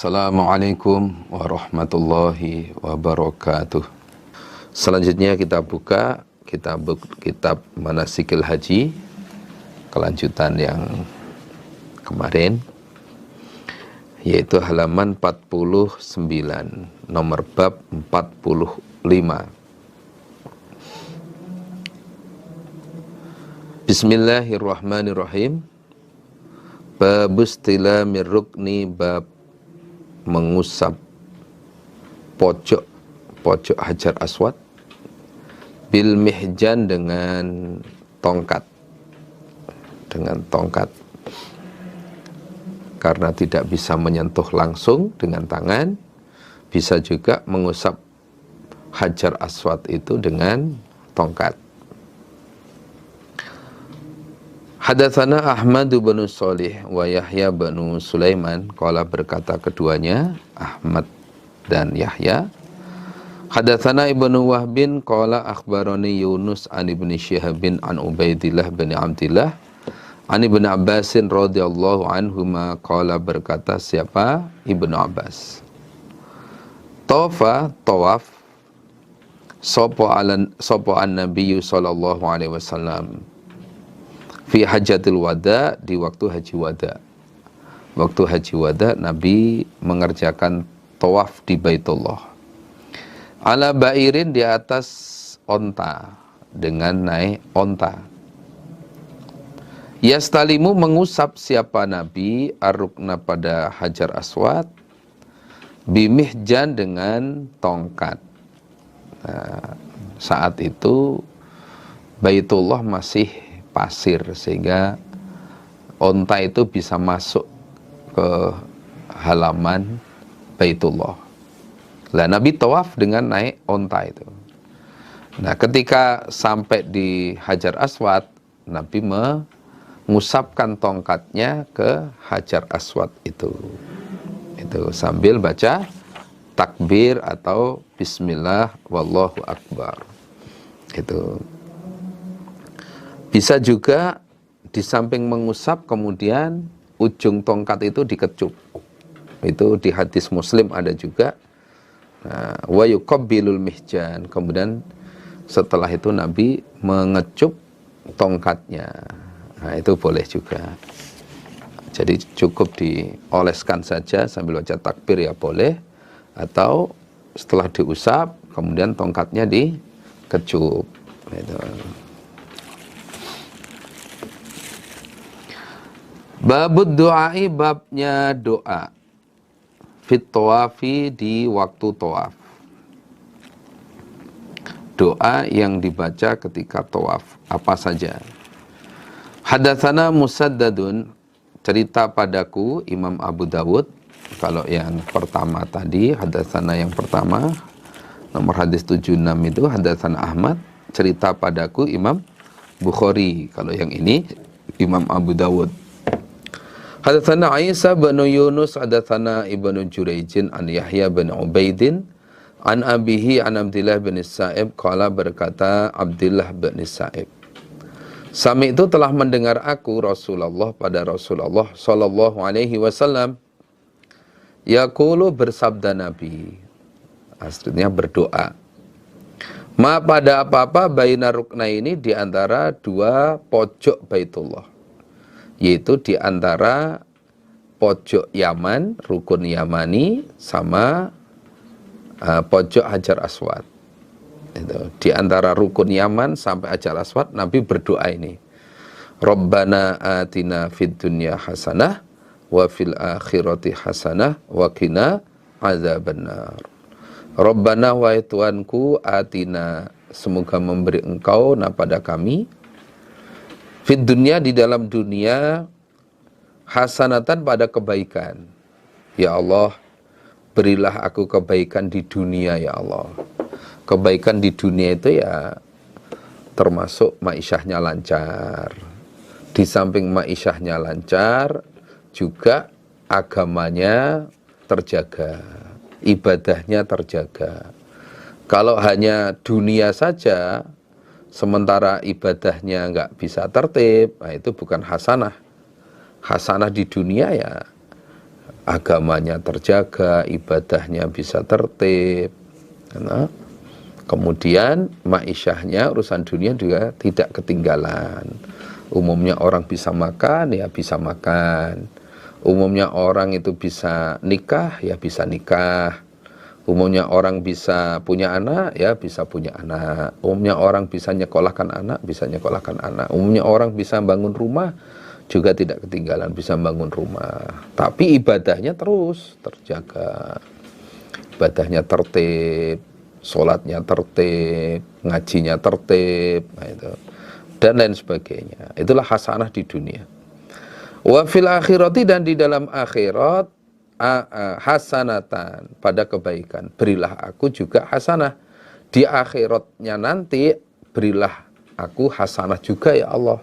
Assalamualaikum warahmatullahi wabarakatuh. Selanjutnya kita buka kitab Manasikil Haji, kelanjutan yang kemarin, yaitu halaman 49, nomor bab 45. Bismillahirrahmanirrahim. Babustilami rukni, bab mengusap pojok Hajar Aswad bil mihjan dengan tongkat, karena tidak bisa menyentuh langsung dengan tangan, bisa juga mengusap Hajar Aswad itu dengan tongkat. Hadatsana Ahmad bin Shalih wa Yahya bin Sulaiman, qala berkata keduanya, Ahmad dan Yahya. Hadatsana Ibnu Wahbin qala akhbarani Yunus an Ibnu Syihab an Ubaidillah bin Abdillah an Ibnu Abbas radhiyallahu anhuma, qala berkata siapa? Ibnu Abbas. Tawaf sapa an Nabi sallallahu alaihi wasallam fi hajatil wada, di waktu haji wada. Waktu haji wada Nabi mengerjakan tawaf di Baitullah. Ala ba'irin, di atas onta, dengan naik onta. Yastalimu, mengusap siapa Nabi ar-rukna pada Hajar Aswad, bimihjan dengan tongkat. Nah, saat itu Baitullah masih pasir, sehingga onta itu bisa masuk ke halaman Baitullah. Lah Nabi tawaf dengan naik onta itu. Nah, ketika sampai di Hajar Aswad, Nabi mengusapkan tongkatnya ke Hajar Aswad itu sambil baca takbir atau bismillah wallahu akbar. Itu bisa juga di samping mengusap, kemudian ujung tongkat itu dikecup. Itu di hadis Muslim ada juga. Nah, wa yuqabbilul mihjan, kemudian setelah itu Nabi mengecup tongkatnya. Nah, itu boleh juga. Jadi cukup dioleskan saja sambil baca takbir ya boleh, atau setelah diusap kemudian tongkatnya dikecup. Itu. Babud doai, babnya doa. Fit tawafi, di waktu tawaf. Doa yang dibaca ketika tawaf, apa saja. Hadatsana Musaddadun, cerita padaku, Imam Abu Dawud. Kalau yang pertama tadi, hadatsana yang pertama, nomor hadis 76 itu, hadatsana Ahmad, cerita padaku Imam Bukhari. Kalau yang ini, Imam Abu Dawud. Hadatsana Isa bin Yunus, hadatsana Ibnu Jurayjin an Yahya bin Ubaidin an abihi an Abdillah bin Sa'ib, qala berkata Abdillah bin Sa'ib, Sami itu telah mendengar aku Rasulullah pada Rasulullah sallallahu alaihi wasallam yaqulu, bersabda Nabi, aslinya berdoa, ma pada apa-apa baina rukna ini, di antara dua pojok Baitullah, yaitu di antara pojok Yaman, rukun Yamani, sama pojok Hajar Aswad. Itu. Di antara rukun Yaman sampai Hajar Aswad, Nabi berdoa ini. Rabbana atina fid dunya hasanah wa fil akhirati hasanah wa qina azabannar. Rabbana, wahai Tuhanku, atina, semoga memberi Engkau pada kami, fid dunya, di dalam dunia, hasanatan, pada kebaikan. Ya Allah, berilah aku kebaikan di dunia ya Allah. Kebaikan di dunia itu ya termasuk ma'isyahnya lancar. Di samping ma'isyahnya lancar, juga agamanya terjaga, ibadahnya terjaga. Kalau hanya dunia saja, sementara ibadahnya nggak bisa tertib, nah itu bukan hasanah. Hasanah di dunia ya agamanya terjaga, ibadahnya bisa tertib. Nah, kemudian ma'isyahnya, urusan dunia juga tidak ketinggalan. Umumnya orang bisa makan, ya bisa makan. Umumnya orang itu bisa nikah, ya bisa nikah. Umumnya orang bisa punya anak, ya bisa punya anak. Umumnya orang bisa nyekolahkan anak, bisa nyekolahkan anak. Umumnya orang bisa bangun rumah, juga tidak ketinggalan bisa bangun rumah. Tapi ibadahnya terus terjaga. Ibadahnya tertib, sholatnya tertib, ngajinya tertib, nah itu, dan lain sebagainya. Itulah hasanah di dunia. Wa fil akhirati, dan di dalam akhirat, hasanatan, pada kebaikan. Berilah aku juga hasanah. Di akhiratnya nanti, berilah aku hasanah juga ya Allah.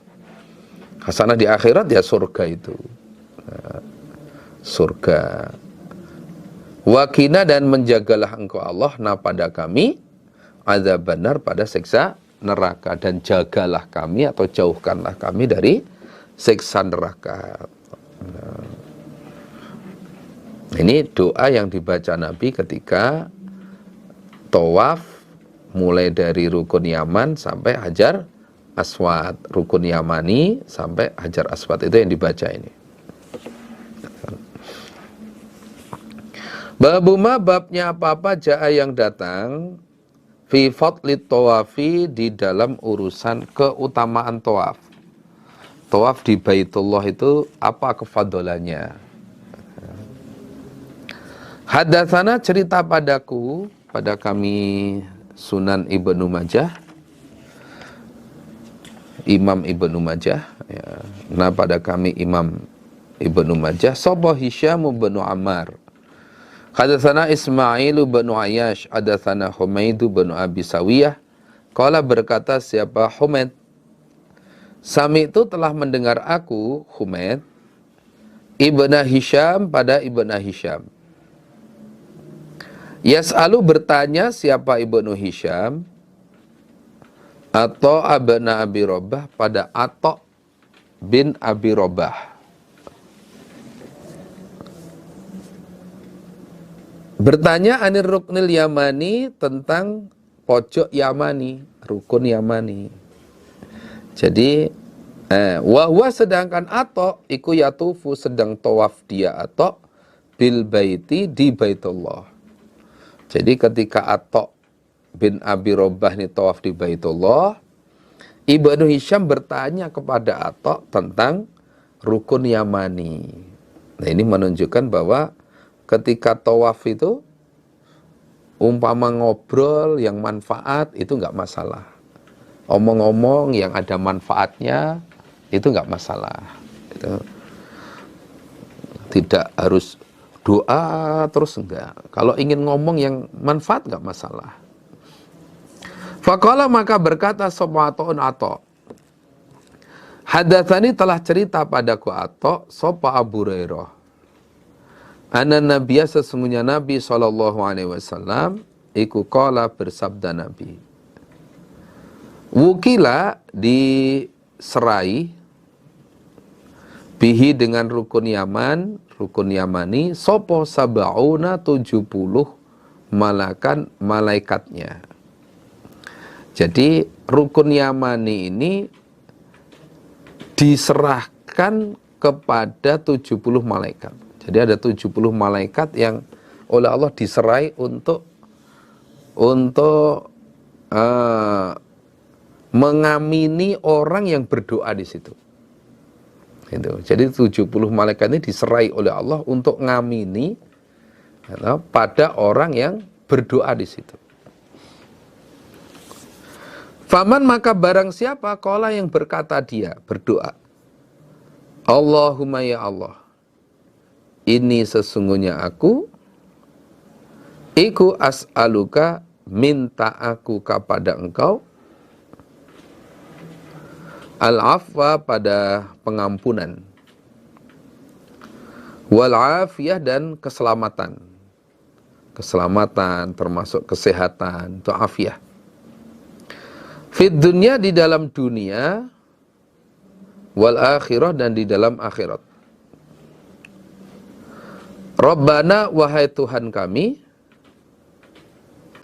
Hasanah di akhirat ya surga itu. Nah, surga. Wakina, dan menjagalah engkau Allah pada kami, azab benar, pada siksa neraka. Dan jagalah kami atau jauhkanlah kami dari siksa neraka. Nah, ini doa yang dibaca Nabi ketika tawaf, mulai dari rukun Yaman sampai Hajar Aswad, rukun Yamani sampai Hajar Aswad, itu yang dibaca ini. Babuma, babnya apa-apa ja'a yang datang, fi fadli tawafi, di dalam urusan keutamaan tawaf. Tawaf di Baitullah itu apa kefadolannya? Hadatsana, cerita padaku, pada kami Sunan Ibnu Majah, Imam Ibnu Majah, ya. Nah pada kami Imam Ibnu Majah, sapa Hisyam bin Ammar. Hadatsana Ismail bin Ayyash, hadatsana Humaid bin Abi Sawiyah. Qala, berkata siapa Humaid, Sami itu telah mendengar aku, Humaid, Ibnu Hisyam, pada Ibnu Hisyam. Yas'alu, bertanya siapa Ibnu Hisyam, atau abna Abi Robah, pada Atok bin Abi Robah. Bertanya anir ruknil Yamani, tentang pojok Yamani, rukun Yamani. Jadi wahwa, sedangkan Atok iku yatufu, sedang tawaf dia Atok bil baiti, di Baitullah. Jadi ketika Atok bin Abi Robah ini tawaf di Baitullah, Ibnu Hisyam bertanya kepada Atok tentang rukun Yamani. Nah ini menunjukkan bahwa ketika tawaf itu, umpama ngobrol yang manfaat itu nggak masalah. Omong-omong yang ada manfaatnya itu nggak masalah. Itu tidak harus doa terus, enggak. Kalau ingin ngomong yang manfaat enggak masalah. Faqala, maka berkata sapa Atok, hadatsani, telah cerita padaku Atok, sapa Abu Hurairah, anna Nabiya, sesungguhnya Nabi sallallahu alaihi wasallam, iku qala, bersabda Nabi, wukila, diserai, bihi, dengan rukun Yaman, rukun Yamani, sopo sab'una, 70 malaikatnya. Jadi rukun Yamani ini diserahkan kepada 70 malaikat. Jadi ada 70 malaikat yang oleh Allah diserai untuk mengamini orang yang berdoa di situ. Gitu. Jadi 70 malaikat ini diserai oleh Allah untuk ngamini pada orang yang berdoa di situ. Faman, maka barang siapa, qala, yang berkata dia, berdoa, Allahumma ya Allah, ini sesungguhnya aku, iku as'aluka, minta aku kepada engkau, al-afwa, pada pengampunan, wal-afiyah, dan keselamatan. Keselamatan termasuk kesehatan, itu afiyah. Fid dunya, di dalam dunia, wal akhirah, dan di dalam akhirat. Rabbana, wahai Tuhan kami,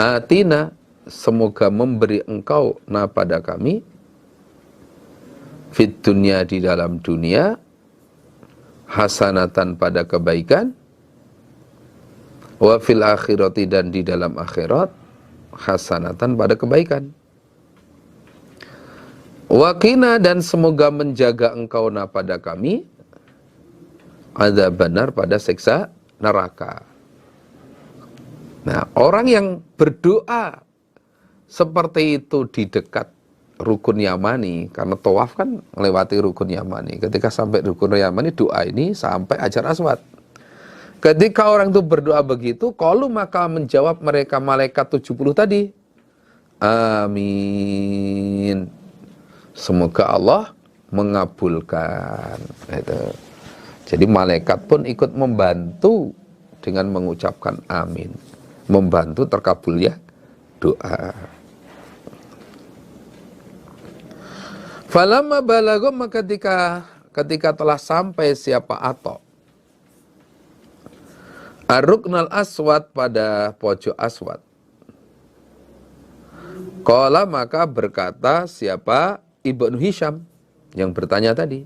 atina, semoga memberi engkau pada kami, fit dunya, di dalam dunia, hasanatan, pada kebaikan, wa fil akhirati, dan di dalam akhirat, hasanatan, pada kebaikan. Wa qina, dan semoga menjaga engkau pada kami, adzabannar, pada siksa neraka. Nah, orang yang berdoa seperti itu di dekat rukun Yamani, karena tawaf kan melewati rukun Yamani. Ketika sampai rukun Yamani, doa ini sampai Hajar Aswad. Ketika orang itu berdoa begitu, qalu, maka menjawab mereka malaikat 70 tadi, amin. Semoga Allah mengabulkan. Itu. Jadi malaikat pun ikut membantu dengan mengucapkan amin. Membantu terkabulnya doa. Falamma balagha, maka ketika telah sampai siapa Atok, ar-ruknal aswad, pada pojok aswad, qala, maka berkata siapa Ibnu Hisham yang bertanya tadi,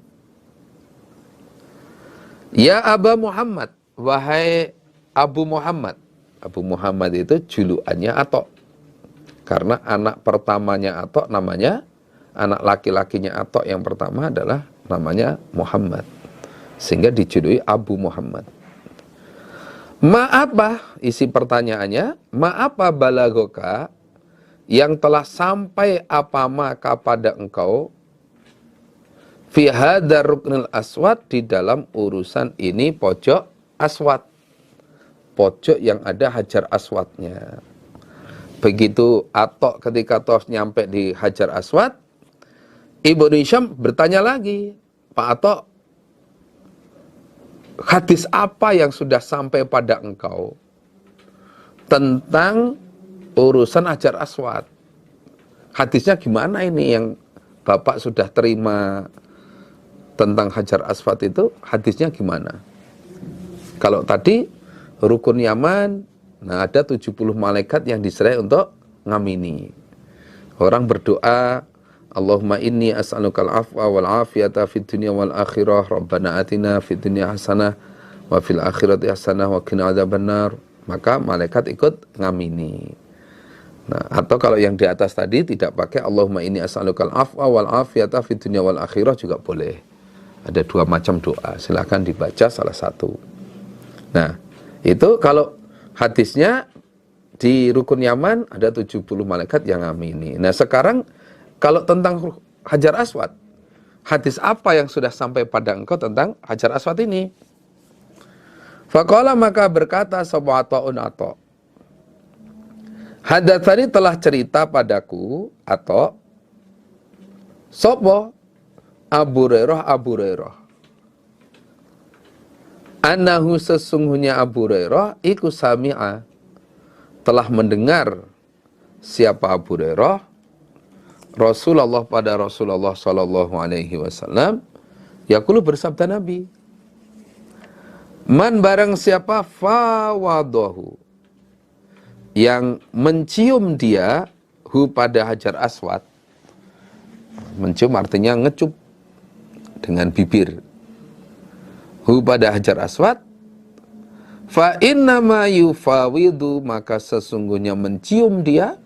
ya Aba Muhammad, wahai Abu Muhammad. Abu Muhammad itu julukannya Atok, karena anak pertamanya Atok namanya, anak laki-lakinya Atok yang pertama adalah namanya Muhammad, sehingga dijuluki Abu Muhammad. Ma'apa, isi pertanyaannya, ma'apa balagoka, yang telah sampai apa maka pada engkau, fi hadar ruknil aswad, di dalam urusan ini pojok aswad, pojok yang ada Hajar Aswadnya. Begitu Atok ketika tos nyampe di Hajar Aswad, Ibnu Hisham bertanya lagi, Pak Atok, hadis apa yang sudah sampai pada engkau tentang urusan Hajar Aswad? Hadisnya gimana ini yang Bapak sudah terima tentang Hajar Aswad itu, hadisnya gimana? Kalau tadi rukun Yaman, nah ada 70 malaikat yang diserai untuk ngamini. Orang berdoa, Allahumma inni as'alukal afwa wal afiyata fid dunya wal akhirah, Rabbana atina fid dunya hasanah wa fil akhirati hasanah wa qina adzabannar. Maka malaikat ikut ngamini. Nah, atau kalau yang di atas tadi tidak pakai Allahumma inni as'alukal afwa wal afiyata fid dunya wal akhirah juga boleh. Ada 2 macam doa, silakan dibaca salah satu. Nah, itu kalau hadisnya di rukun Yaman ada 70 malaikat yang ngamini. Nah, sekarang kalau tentang Hajar Aswad, hadis apa yang sudah sampai pada engkau tentang Hajar Aswad ini? Faqala, maka berkata sapa Ata'un Ato', hadatsani, telah cerita padaku Ato', sapa Abu Hurairah, annahu, sesungguhnya Abu Hurairah iku sami'a, telah mendengar siapa Abu Hurairah Rasulullah, pada Rasulullah sallallahu alaihi wasallam, yaqulu, bersabda Nabi, man, barang siapa, fawadahu, yang mencium dia, hu, pada Hajar Aswad. Mencium artinya ngecup dengan bibir, hu, pada Hajar Aswad, fa innama yufawidu, maka sesungguhnya mencium dia,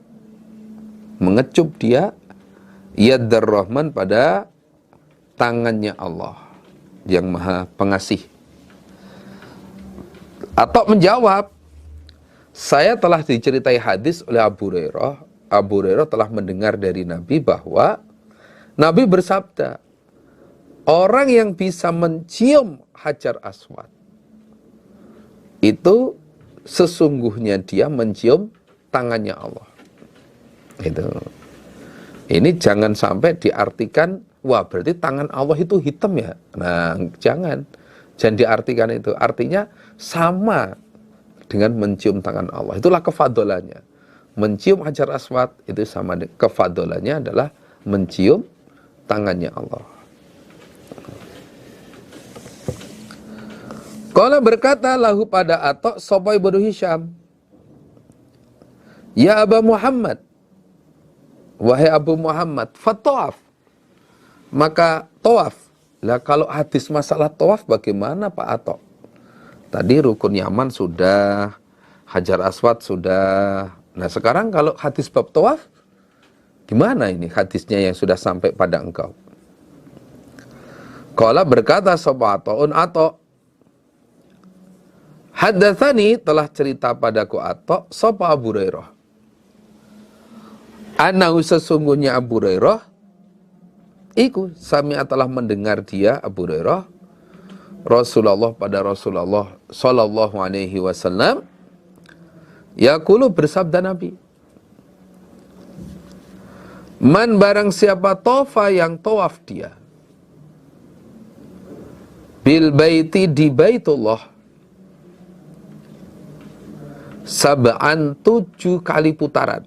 mengecup dia, yaddar rahman, pada tangannya Allah yang maha pengasih. Atau menjawab, saya telah diceritai hadis oleh Abu Hurairah. Abu Hurairah telah mendengar dari Nabi bahwa Nabi bersabda, orang yang bisa mencium Hajar Aswad itu sesungguhnya dia mencium tangannya Allah. Itu. Ini jangan sampai diartikan, wah berarti tangan Allah itu hitam ya. Nah, jangan diartikan itu. Artinya sama dengan mencium tangan Allah. Itulah kefadolannya. Mencium Hajar Aswad itu sama, kefadolannya adalah mencium tangannya Allah. Qala berkata lahu pada Atok sapa Ibnu Hisham, ya Aba Muhammad, wahai Abu Muhammad, fatawaf, maka tawaf. Lah kalau hadis masalah tawaf bagaimana Pak Atok? Tadi rukun Yaman sudah, Hajar Aswad sudah. Nah sekarang kalau hadis bab tawaf, gimana ini hadisnya yang sudah sampai pada engkau? Qala berkata sapa Atok, haddatsani telah cerita padaku Atok sapa Abu Hurairah. Anahu sesungguhnya Abu Hurairah iku sami'a telah mendengar dia Abu Hurairah Rasulullah pada Rasulullah sallallahu alaihi wasallam yaqulu bersabda Nabi, man barang siapa tofa yang tawaf dia bil baiti di Baitullah sab'an 7 kali putaran.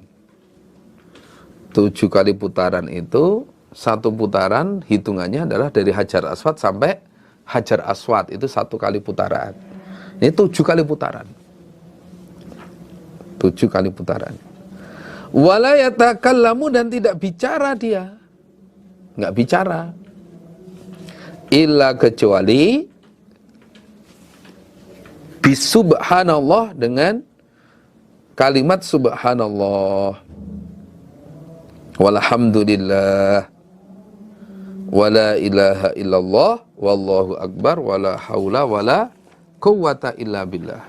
7 kali putaran itu, satu putaran hitungannya adalah dari Hajar Aswad sampai Hajar Aswad, itu 1 kali putaran. Ini 7 kali putaran. 7 kali putaran. Wala yatakallamu dan tidak bicara dia. Enggak bicara. Illa kecuali bisubhanallah dengan kalimat subhanallah. Walhamdulillah wala ilaha illallah wallahu akbar wala haula wala quwwata illa billah.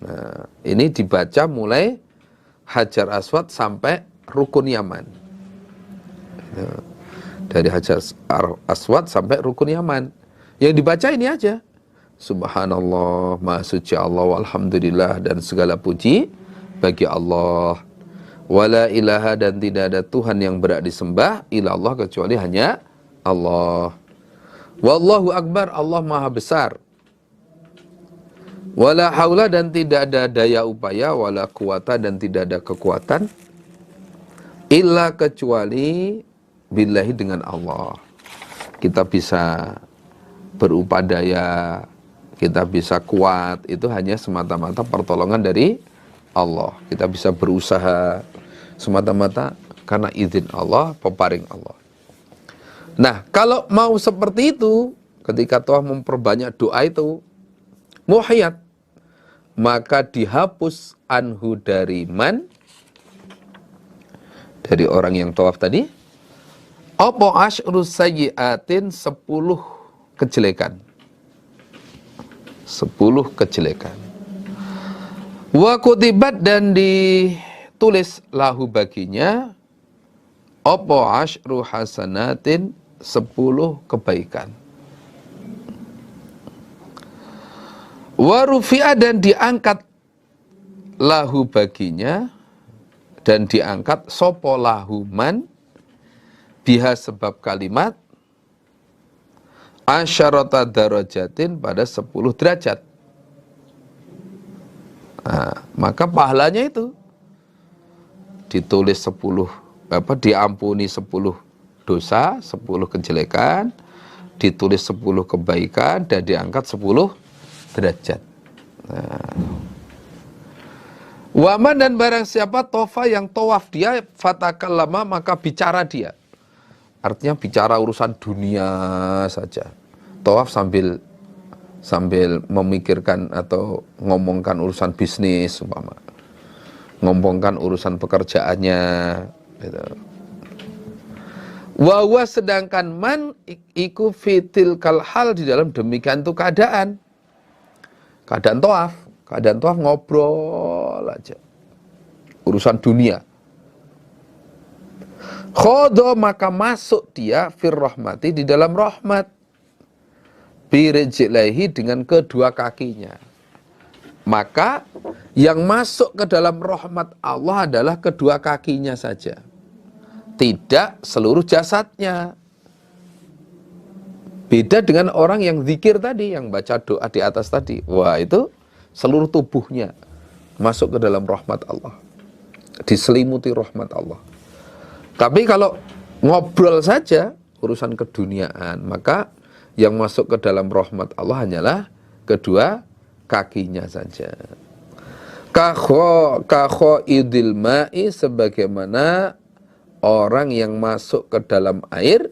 Nah, ini dibaca mulai Hajar Aswad sampai Rukun Yaman. Nah, dari Hajar Aswad sampai Rukun Yaman. Yang dibaca ini aja. Subhanallah, Maha Suci Allah, walhamdulillah, dan segala puji bagi Allah. Wala ilaha dan tidak ada Tuhan yang berhak disembah illallah kecuali hanya Allah. Wallahu akbar, Allah maha besar. Wala haula dan tidak ada daya upaya, wala quwata dan tidak ada kekuatan illa kecuali billahi dengan Allah. Kita bisa berupadaya, kita bisa kuat, itu hanya semata-mata pertolongan dari Allah. Kita bisa berusaha semata-mata karena izin Allah, peparing Allah. Nah, kalau mau seperti itu, ketika Tuhan memperbanyak doa itu, muhiyat, maka dihapus anhu dari man, dari orang yang tawaf tadi, apa asyru sayyiatin 10 kejelekan. 10 kejelekan. Wa kutibat dan ditulis lahu baginya apa asyru hasanatin 10 kebaikan. Wa rufi'a dan diangkat lahu baginya dan diangkat sopo lahu man biha sebab kalimat asyarata darajatin pada 10 derajat. Nah, maka pahalanya itu ditulis 10 diampuni 10 dosa, 10 kejelekan, ditulis 10 kebaikan dan diangkat 10 derajat. Nah. Waman dan barang siapa tofa yang tawaf dia fatakallama maka bicara dia. Artinya bicara urusan dunia saja. Tawaf sambil memikirkan atau ngomongkan urusan bisnis umpama. Ngomongkan urusan pekerjaannya gitu. Wa huwa sedangkan man iku fitil kalhal di dalam demikian itu keadaan tawaf ngobrol aja urusan dunia. Khodo maka masuk dia fir rahmati di dalam rahmat birijlaihi dengan kedua kakinya. Maka yang masuk ke dalam rahmat Allah adalah kedua kakinya saja, tidak seluruh jasadnya. Beda dengan orang yang zikir tadi, yang baca doa di atas tadi. Wah, itu seluruh tubuhnya masuk ke dalam rahmat Allah, diselimuti rahmat Allah. Tapi kalau ngobrol saja urusan keduniaan, maka yang masuk ke dalam rahmat Allah hanyalah kedua kakinya saja. Kakho idil ma'i, sebagaimana orang yang masuk ke dalam air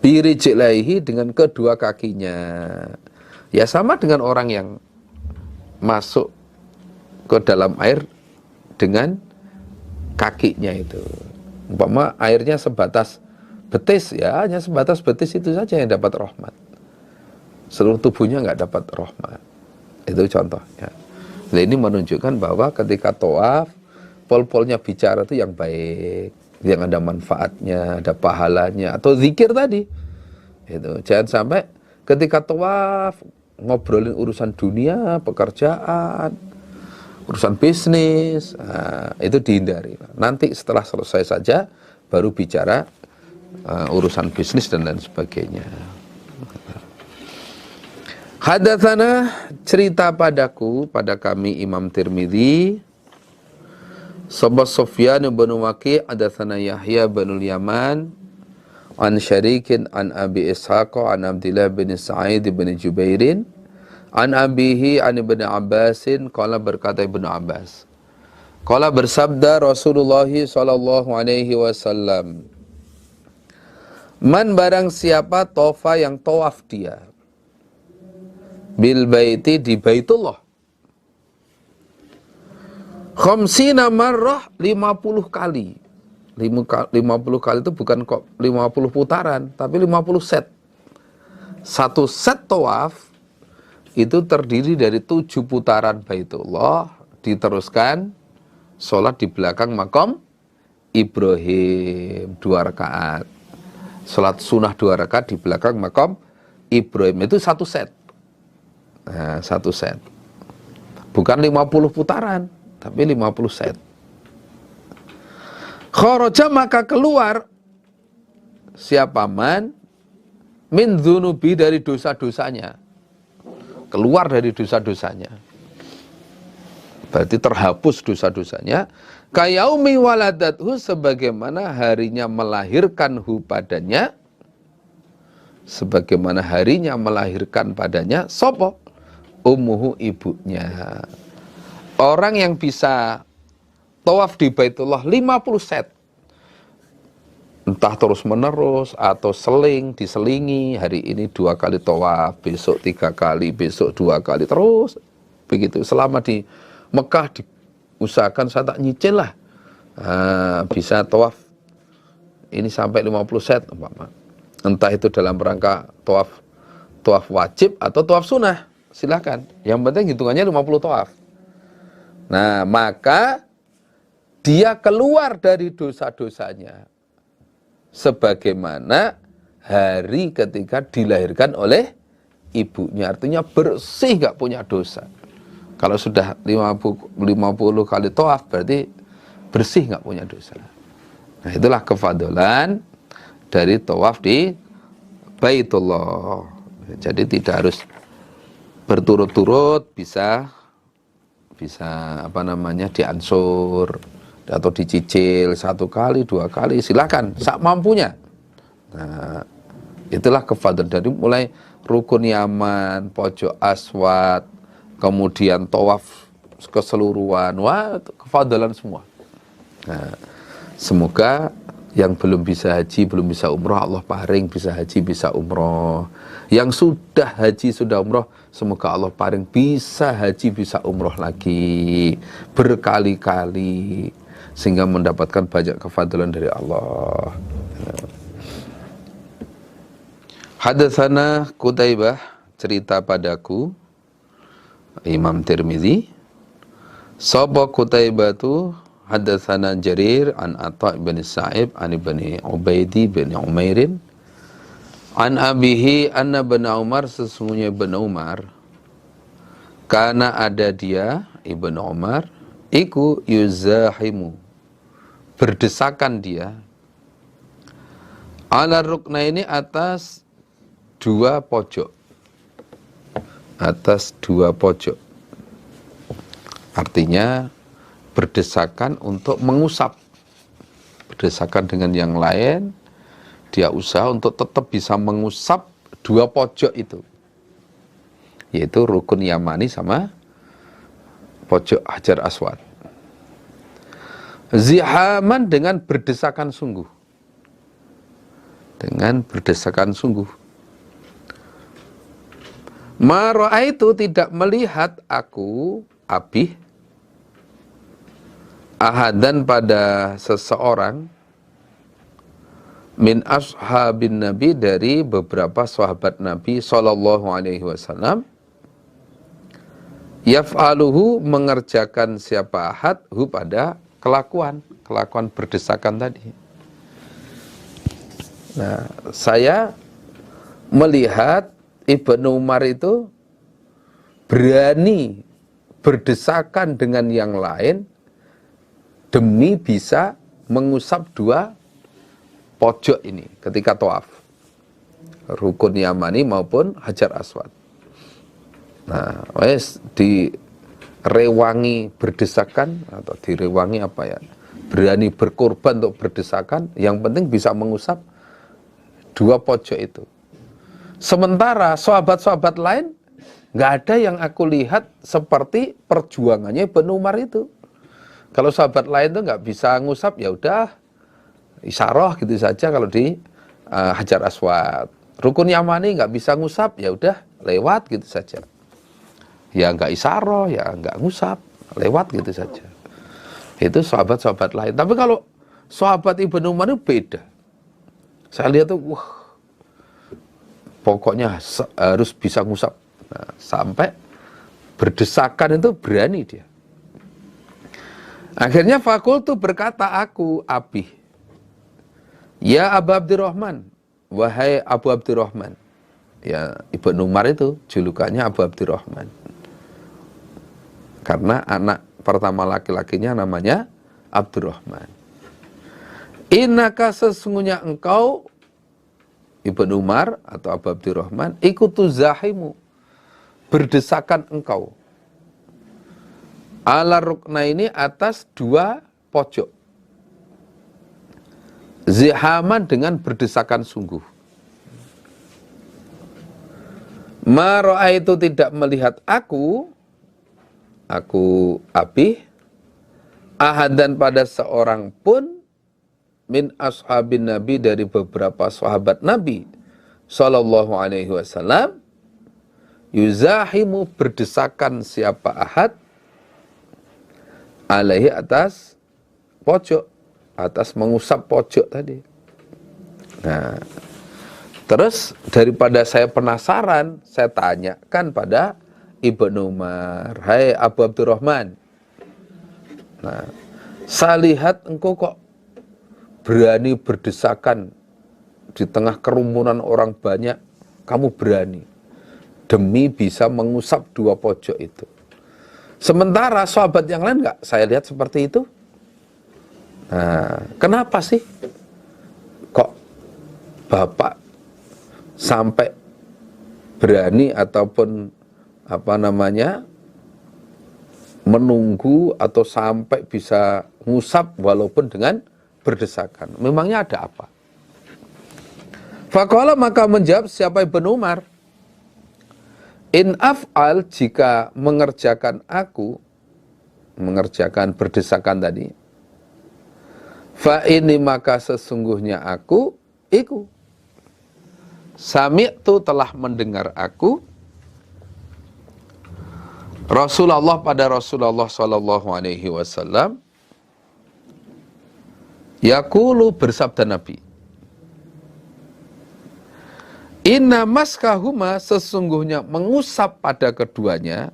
birijlaihi, dengan kedua kakinya. Ya sama dengan orang yang masuk ke dalam air dengan kakinya itu. Umpama airnya sebatas betis, ya hanya sebatas betis itu saja yang dapat rahmat. Seluruh tubuhnya nggak dapat rahmat. Itu contohnya. Nah, ini menunjukkan bahwa ketika tawaf, pol-polnya bicara itu yang baik, yang ada manfaatnya, ada pahalanya, atau zikir tadi. Itu jangan sampai ketika tawaf ngobrolin urusan dunia, pekerjaan, urusan bisnis, nah, itu dihindari. Nanti setelah selesai saja baru bicara urusan bisnis dan lain sebagainya. Hadatsana, cerita padaku, pada kami Imam Tirmidzi, Sobat Sufyan bin Waqi', hadatsana Yahya bin Yaman, an Syarikin, an Abi Ishaq, an Abdullah bin Sa'id bin Jubairin, an abihi, an Ibnu Abbasin, qala, berkata Ibnu Abbas, qala, bersabda Rasulullah sallallahu alaihi wasallam, man, barang siapa tofa, yang tawaf dia bil baiti, di Baitullah, khamsina marrah, 50 kali. 50 kali itu bukan kok 50 putaran, tapi 50 set. Satu set tawaf itu terdiri dari 7 putaran Baitullah, diteruskan sholat di belakang makam Ibrahim 2 rakaat. Sholat sunnah 2 rakaat di belakang makam Ibrahim, itu satu set. Nah, satu set. Bukan 50 putaran, tapi 50 set. Kharaja, maka keluar siapa man min dzunubi, dari dosa-dosanya. Keluar dari dosa-dosanya. Berarti terhapus dosa-dosanya. Kayaumi waladathu, sebagaimana harinya melahirkan hu padanya. Sebagaimana harinya melahirkan padanya sopo ummuhu, ibunya. Orang yang bisa tawaf di Baitullah 50 set, entah terus menerus atau diselingi, hari ini 2 kali tawaf, besok 3 kali, besok 2 kali, terus begitu. Selama di Mekah diusahakan, saya tak nyicil lah, bisa tawaf ini sampai 50 set, entah itu dalam rangka tawaf wajib atau tawaf sunnah, silakan. Yang penting hitungannya 50 tawaf. Nah, maka dia keluar dari dosa-dosanya sebagaimana hari ketika dilahirkan oleh ibunya. Artinya bersih, gak punya dosa. Kalau sudah 50 kali tawaf, berarti bersih, gak punya dosa. Nah, itulah kefadalan dari tawaf di Baitullah. Jadi tidak harus berturut-turut, bisa diansur atau dicicil 1 kali, 2 kali, silakan sak mampunya. Nah, itulah kefadalan dari mulai rukun yaman, pojok aswad, kemudian tawaf keseluruhan, wah, kefadalan semua. Nah, semoga yang belum bisa haji, belum bisa umroh, Allah paring bisa haji, bisa umroh. Yang sudah haji, sudah umroh, semoga Allah paring bisa haji, bisa umroh lagi berkali-kali, sehingga mendapatkan banyak kefadalan dari Allah. Hadatsana Qutaibah, cerita padaku Imam Tirmidzi, sapa Qutaibah tu hadatsana Jarir an Atha bin Sa'ib an Ibni Ubaidi bin Umairin an abihi anna bin Umar, sesungguhnya Ibnu Umar, karena ada dia Ibnu Umar iku yuzahimu, berdesakan dia ala rukna, ini atas 2 pojok, atas 2 pojok, artinya berdesakan untuk mengusap, berdesakan dengan yang lain, dia usaha untuk tetap bisa mengusap 2 pojok itu. yaitu rukun Yamani sama pojok Hajar Aswad. Zihaman dengan berdesakan sungguh. Dengan berdesakan sungguh. Ma ra'aitu tidak melihat aku, Abi, ahadan pada seseorang min ashabin Nabi dari beberapa sahabat Nabi sallallahu alaihi wasallam yaf'aluhu mengerjakan siapa ahad hu pada kelakuan berdesakan tadi. Nah, saya melihat Ibnu Umar itu berani berdesakan dengan yang lain demi bisa mengusap dua pojok ini ketika tawaf, rukun Yamani maupun Hajar Aswad. Nah, wes direwangi berdesakan atau direwangi apa ya? Berani berkorban untuk berdesakan, yang penting bisa mengusap dua pojok itu. Sementara sahabat-sahabat lain nggak ada yang aku lihat seperti perjuangannya Ibnu Umar itu. Kalau sahabat lain tuh nggak bisa ngusap, ya udah isyarah gitu saja kalau di Hajar Aswad. Rukun Yamani nggak bisa ngusap, ya udah lewat gitu saja. Ya nggak isyarah, ya nggak ngusap, lewat gitu saja. Itu sahabat-sahabat lain. Tapi kalau sahabat Ibnu Umar itu beda. Saya lihat tuh, wah, pokoknya harus bisa ngusap. Nah, sampai berdesakan itu berani dia. Akhirnya fakultu berkata aku, Abi, ya Abu Abdurrahman, wahai Abu Abdurrahman. Ya, Ibnu Umar itu julukannya Abu Abdurrahman. Karena anak pertama laki-lakinya namanya Abdurrahman. Innaka sesungguhnya engkau, Ibnu Umar atau Abu Abdurrahman, ikutu zahimu, berdesakan engkau. Ala rukna ini atas dua pojok. Zihaman dengan berdesakan sungguh. Ma ra'aitu tidak melihat aku Abi, ahadan pada seorang pun min ashabin Nabi dari beberapa sahabat Nabi sallallahu alaihi wasallam yuzahimu berdesakan siapa ahad alaihi atas pojok, atas mengusap pojok tadi. Nah, terus daripada saya penasaran, saya tanyakan pada Ibnu Umar, hai Abu Abdurrahman. Nah, saya lihat engkau kok berani berdesakan di tengah kerumunan orang banyak, kamu berani demi bisa mengusap dua pojok itu. Sementara sahabat yang lain enggak saya lihat seperti itu. Nah, kenapa sih kok Bapak sampai berani ataupun menunggu atau sampai bisa ngusap walaupun dengan berdesakan? Memangnya ada apa? Faqala, maka menjawab siapa Ibnu Umar, in af'al, jika mengerjakan berdesakan tadi, fa ini maka sesungguhnya aku, sami'tu telah mendengar aku, Rasulullah sallallahu alaihi wasallam yaqulu, bersabda Nabi, inna maskahuma, sesungguhnya mengusap pada keduanya,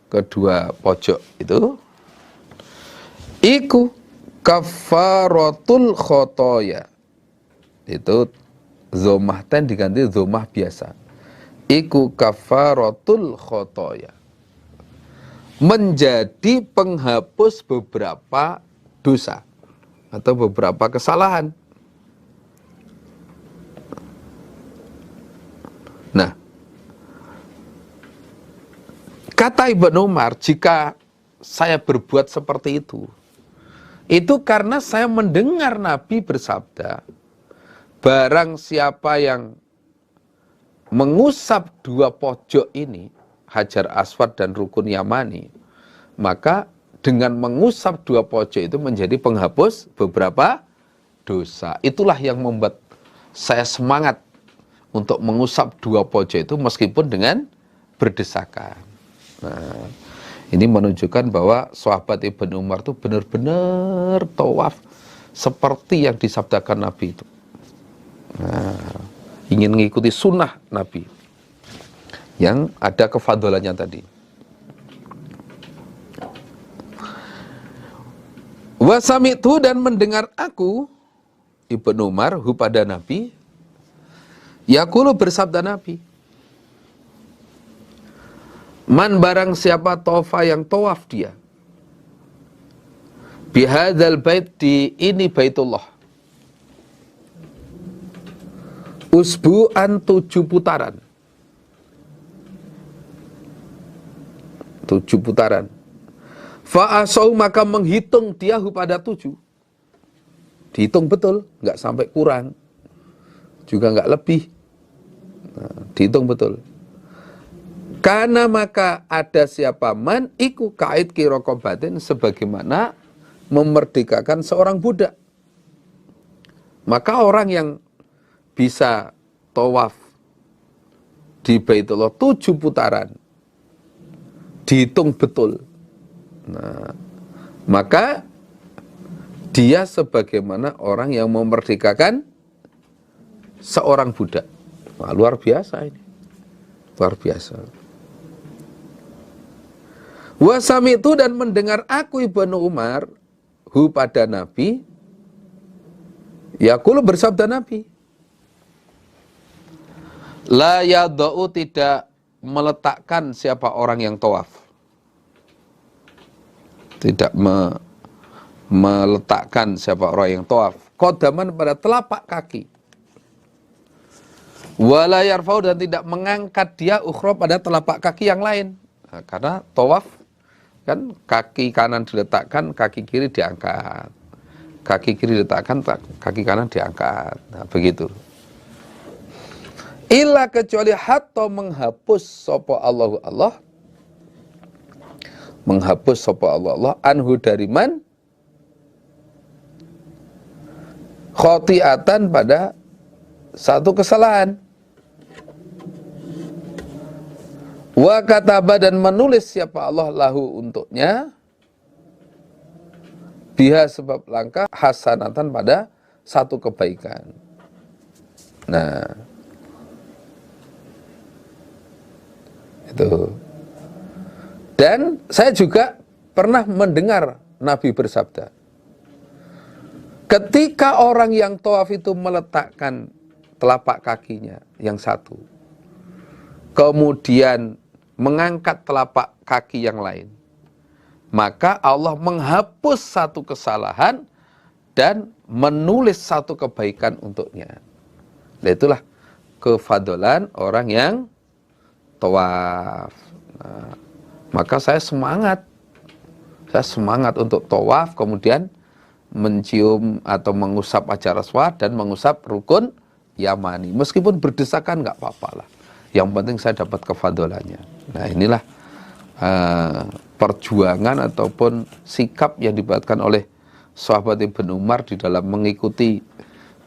kedua pojok itu, iku kafaratul khotoya. Itu zomah ten diganti zomah biasa. Iku kafaratul khotoya, menjadi penghapus beberapa dosa atau beberapa kesalahan. Nah, kata Ibnu Umar, jika saya berbuat seperti itu karena saya mendengar Nabi bersabda, barang siapa yang mengusap dua pojok ini, Hajar Aswad dan Rukun Yamani, maka dengan mengusap dua pojok itu menjadi penghapus beberapa dosa. Itulah yang membuat saya semangat untuk mengusap dua pojok itu meskipun dengan berdesakan. Nah, ini menunjukkan bahwa sahabat Ibnu Umar itu benar-benar tawaf seperti yang disabdakan Nabi itu. Nah, ingin mengikuti sunnah Nabi yang ada kefadalannya tadi. Wasami'tu, dan mendengar aku, Ibnu Umar, hu pada Nabi, yaqulu, bersabda Nabi, man barang siapa tofa yang tawaf dia, bihadzal bait, di ini Baitullah, usbu'an 7 putaran, 7 putaran, fa'asau, maka menghitung dia pada 7. Dihitung betul, nggak sampai kurang, juga nggak lebih. Nah, dihitung betul. Karena maka ada siapa man iku kait kirokobatin, sebagaimana memerdekakan seorang budak. Maka orang yang bisa tawaf di Baitullah 7 putaran, dihitung betul. Nah, maka dia sebagaimana orang yang memerdekakan seorang budak. Wah, luar biasa ini. Luar biasa. Wasami'tu, dan mendengar aku Ibnu Umar, hu pada Nabi, yaqulu, bersabda Nabi, la yadau, tidak meletakkan siapa orang yang tawaf, tidak meletakkan siapa orang yang tawaf, qadaman, pada telapak kaki, wala yarfau, dan tidak mengangkat dia ukhra, pada telapak kaki yang lain. Nah, karena tawaf kan kaki kanan diletakkan, kaki kiri diangkat, kaki kiri diletakkan, kaki kanan diangkat. Nah, begitu. Illa, kecuali hatta menghapus sapa Allahu Allah, menghapus sapa Allah anhu, dari man, khotiatan, pada satu kesalahan, wa kataba, dan menulis siapa Allah lahu untuknya, biha, sebab langkah, hasanatan, pada satu kebaikan. Nah, itu. Dan saya juga pernah mendengar Nabi bersabda, ketika orang yang tawaf itu meletakkan telapak kakinya yang satu, kemudian mengangkat telapak kaki yang lain, maka Allah menghapus satu kesalahan dan menulis satu kebaikan untuknya. Nah, itulah kefadalan orang yang tawaf. Nah, maka saya semangat untuk tawaf, kemudian mencium atau mengusap Hajar Aswad dan mengusap Rukun Yamani. Meskipun berdesakan nggak apa-apa lah. Yang penting saya dapat kefadalannya. Nah, inilah perjuangan ataupun sikap yang dibuatkan oleh sahabat Ibnu Umar di dalam mengikuti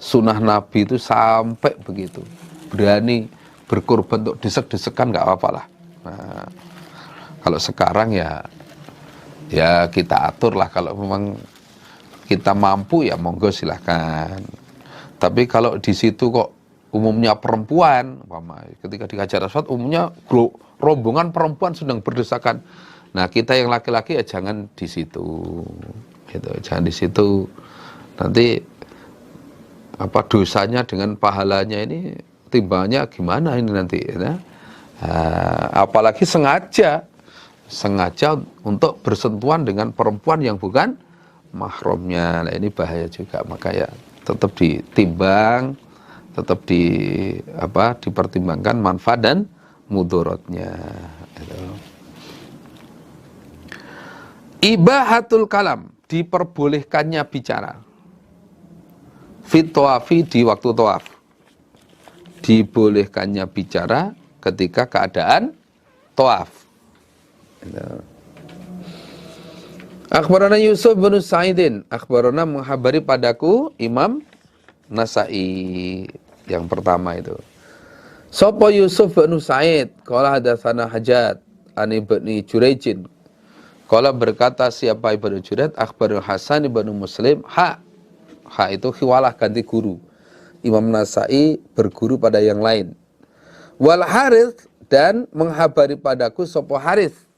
sunnah Nabi itu sampai begitu. Berani berkorban untuk desek-desekan nggak apa-apa lah. Nah, kalau sekarang ya kita atur lah, kalau memang kita mampu ya monggo silahkan. Tapi kalau di situ kok umumnya perempuan, ketika di Hajar Aswad umumnya rombongan perempuan sedang berdesakan. Nah, kita yang laki-laki ya jangan di situ, gitu. Jangan di situ. Nanti dosanya dengan pahalanya ini timbangannya gimana ini nanti? Ya? Apalagi sengaja untuk bersentuhan dengan perempuan yang bukan mahramnya. Nah, ini bahaya juga. Maka ya tetap ditimbang, tetap dipertimbangkan manfaat dan mudorotnya. Ibahatul kalam, diperbolehkannya bicara. Fit tawafi, di waktu tawaf, dibolehkannya bicara ketika keadaan tawaf. Gitu. Akhbarana Yusuf bin Sa'idin, akhbarana menghabari padaku Imam Nasa'i yang pertama itu. Sopo Yusuf bin Sa'id, qala hadatsana Hajat an ibni Jurayjin. Qala berkata siapa Ibnu Jurayj, akhbarul Hasan ibnu Muslim, ha itu khiwalah ganti guru. Imam Nasa'i berguru pada yang lain. Wal Harits, dan menghabari padaku sopo Harits.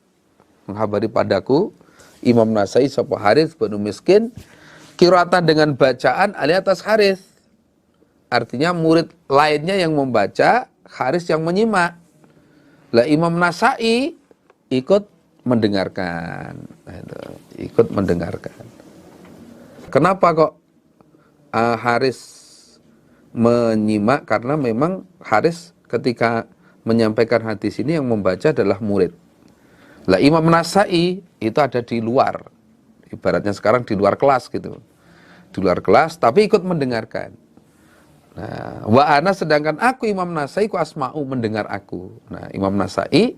Menghabari padaku Imam Nasa'i sopo Harits bin Miskin, qira'atan dengan bacaan ali atas Harits. Artinya murid lainnya yang membaca, Harits yang menyimak. Lah Imam Nasa'i ikut mendengarkan. Ikut mendengarkan. Kenapa kok Harits menyimak? Karena memang Harits ketika menyampaikan hadis ini yang membaca adalah murid. Lah Imam Nasa'i itu ada di luar, ibaratnya sekarang di luar kelas gitu, di luar kelas tapi ikut mendengarkan. Nah, wa ana sedangkan aku Imam Nasa'i ku asma'u mendengar aku. Nah, Imam Nasa'i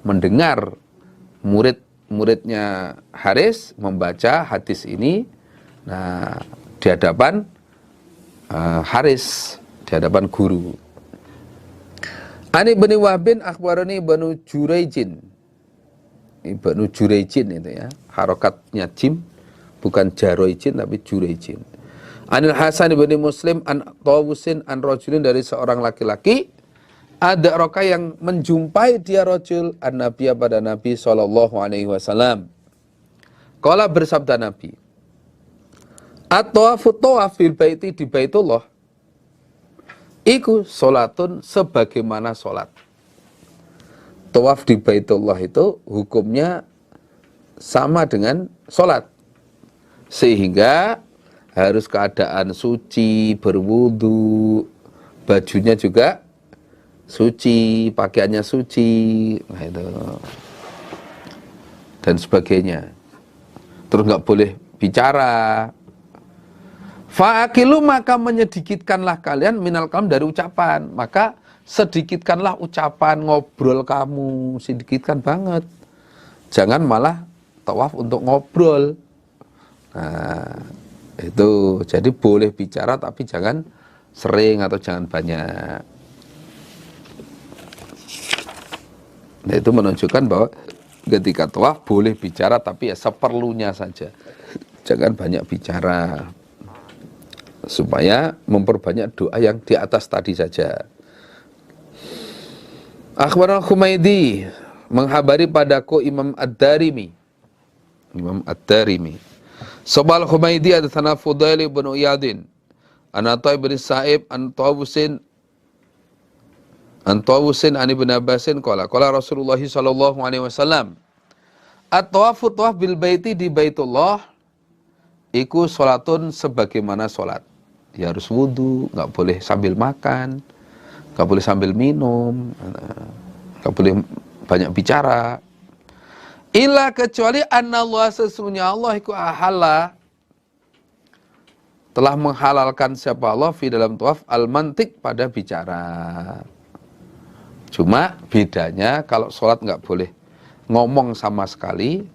mendengar murid-muridnya Haris membaca hadis ini. Nah, di hadapan Haris, di hadapan guru. Ani bin Wahbin akhbarani Ibnu Jurayjin. Ibnu Jurayjin itu ya, harokatnya jim, bukan Jaroijin tapi Jurayjin. Anil Hasan ibn Muslim an Tawusin an rajulin, dari seorang laki-laki, ada roka yang menjumpai dia rajul an Nabiya pada Nabi sallallahu alaihi wasallam. Qala bersabda Nabi, at-tawafu tawaf fil baiti, di Baitullah iku salatun sebagaimana salat. Tawaf di Baitullah itu hukumnya sama dengan salat. Sehingga harus keadaan suci, berwudu, bajunya juga suci, pakaiannya suci, nah itu, dan sebagainya. Terus nggak boleh bicara. Fa'akilu, maka menyedikitkanlah kalian minal kalam, dari ucapan. Maka sedikitkanlah ucapan, ngobrol kamu, sedikitkan banget. Jangan malah tawaf untuk ngobrol. Nah, itu jadi boleh bicara tapi jangan sering atau jangan banyak. Nah, itu menunjukkan bahwa ketika tawaf boleh bicara tapi ya seperlunya saja. Jangan banyak bicara. Supaya memperbanyak doa yang di atas tadi saja. Akhbarana Humaydi, menghabari padaku Imam Ad-Darimi. Imam Ad-Darimi. Sobal Humaydi hadatsana Fudail bin Iyadin, an Atha bin Sa'ib an Tawusin an Ibnu Abbasin qala Rasulullah sallallahu alaihi wasallam, at-tawafu tawaf bil baiti, di Baitullah iku salatun sebagaimana salat. Ya harus wudu, enggak boleh sambil makan, enggak boleh sambil minum, enggak boleh banyak bicara. Illa, kecuali annallah, sesungguhnya Allah iku ahalla, telah menghalalkan siapa Allah fi dalam tawaf al-mantik, pada bicara. Cuma bedanya kalau sholat nggak boleh ngomong sama sekali,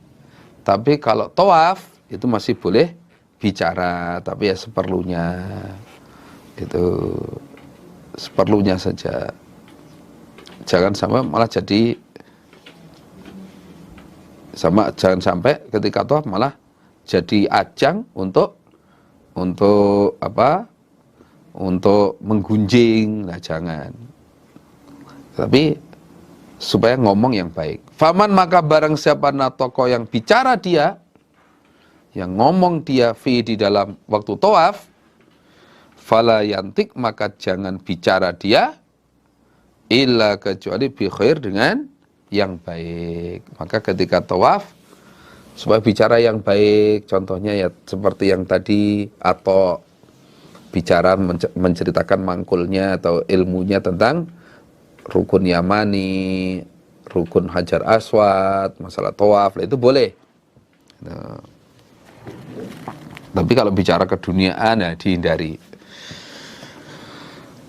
tapi kalau tawaf itu masih boleh bicara, tapi ya seperlunya, itu seperlunya saja. Jangan sampai malah jadi jangan sampai ketika tawaf malah jadi ajang untuk apa? Untuk menggunjing. Nah, jangan. Tapi supaya ngomong yang baik. Faman, maka barang siapa natoko, yang bicara dia, yang ngomong dia fi, di dalam waktu tawaf, fala yantik, maka jangan bicara dia, illa, kecuali bi khair, dengan yang baik. Maka ketika tawaf supaya bicara yang baik, contohnya ya seperti yang tadi, atau bicara menceritakan mangkulnya atau ilmunya tentang rukun Yamani, rukun Hajar Aswad, masalah tawaf, itu boleh. Nah, tapi kalau bicara keduniaan ya dihindari.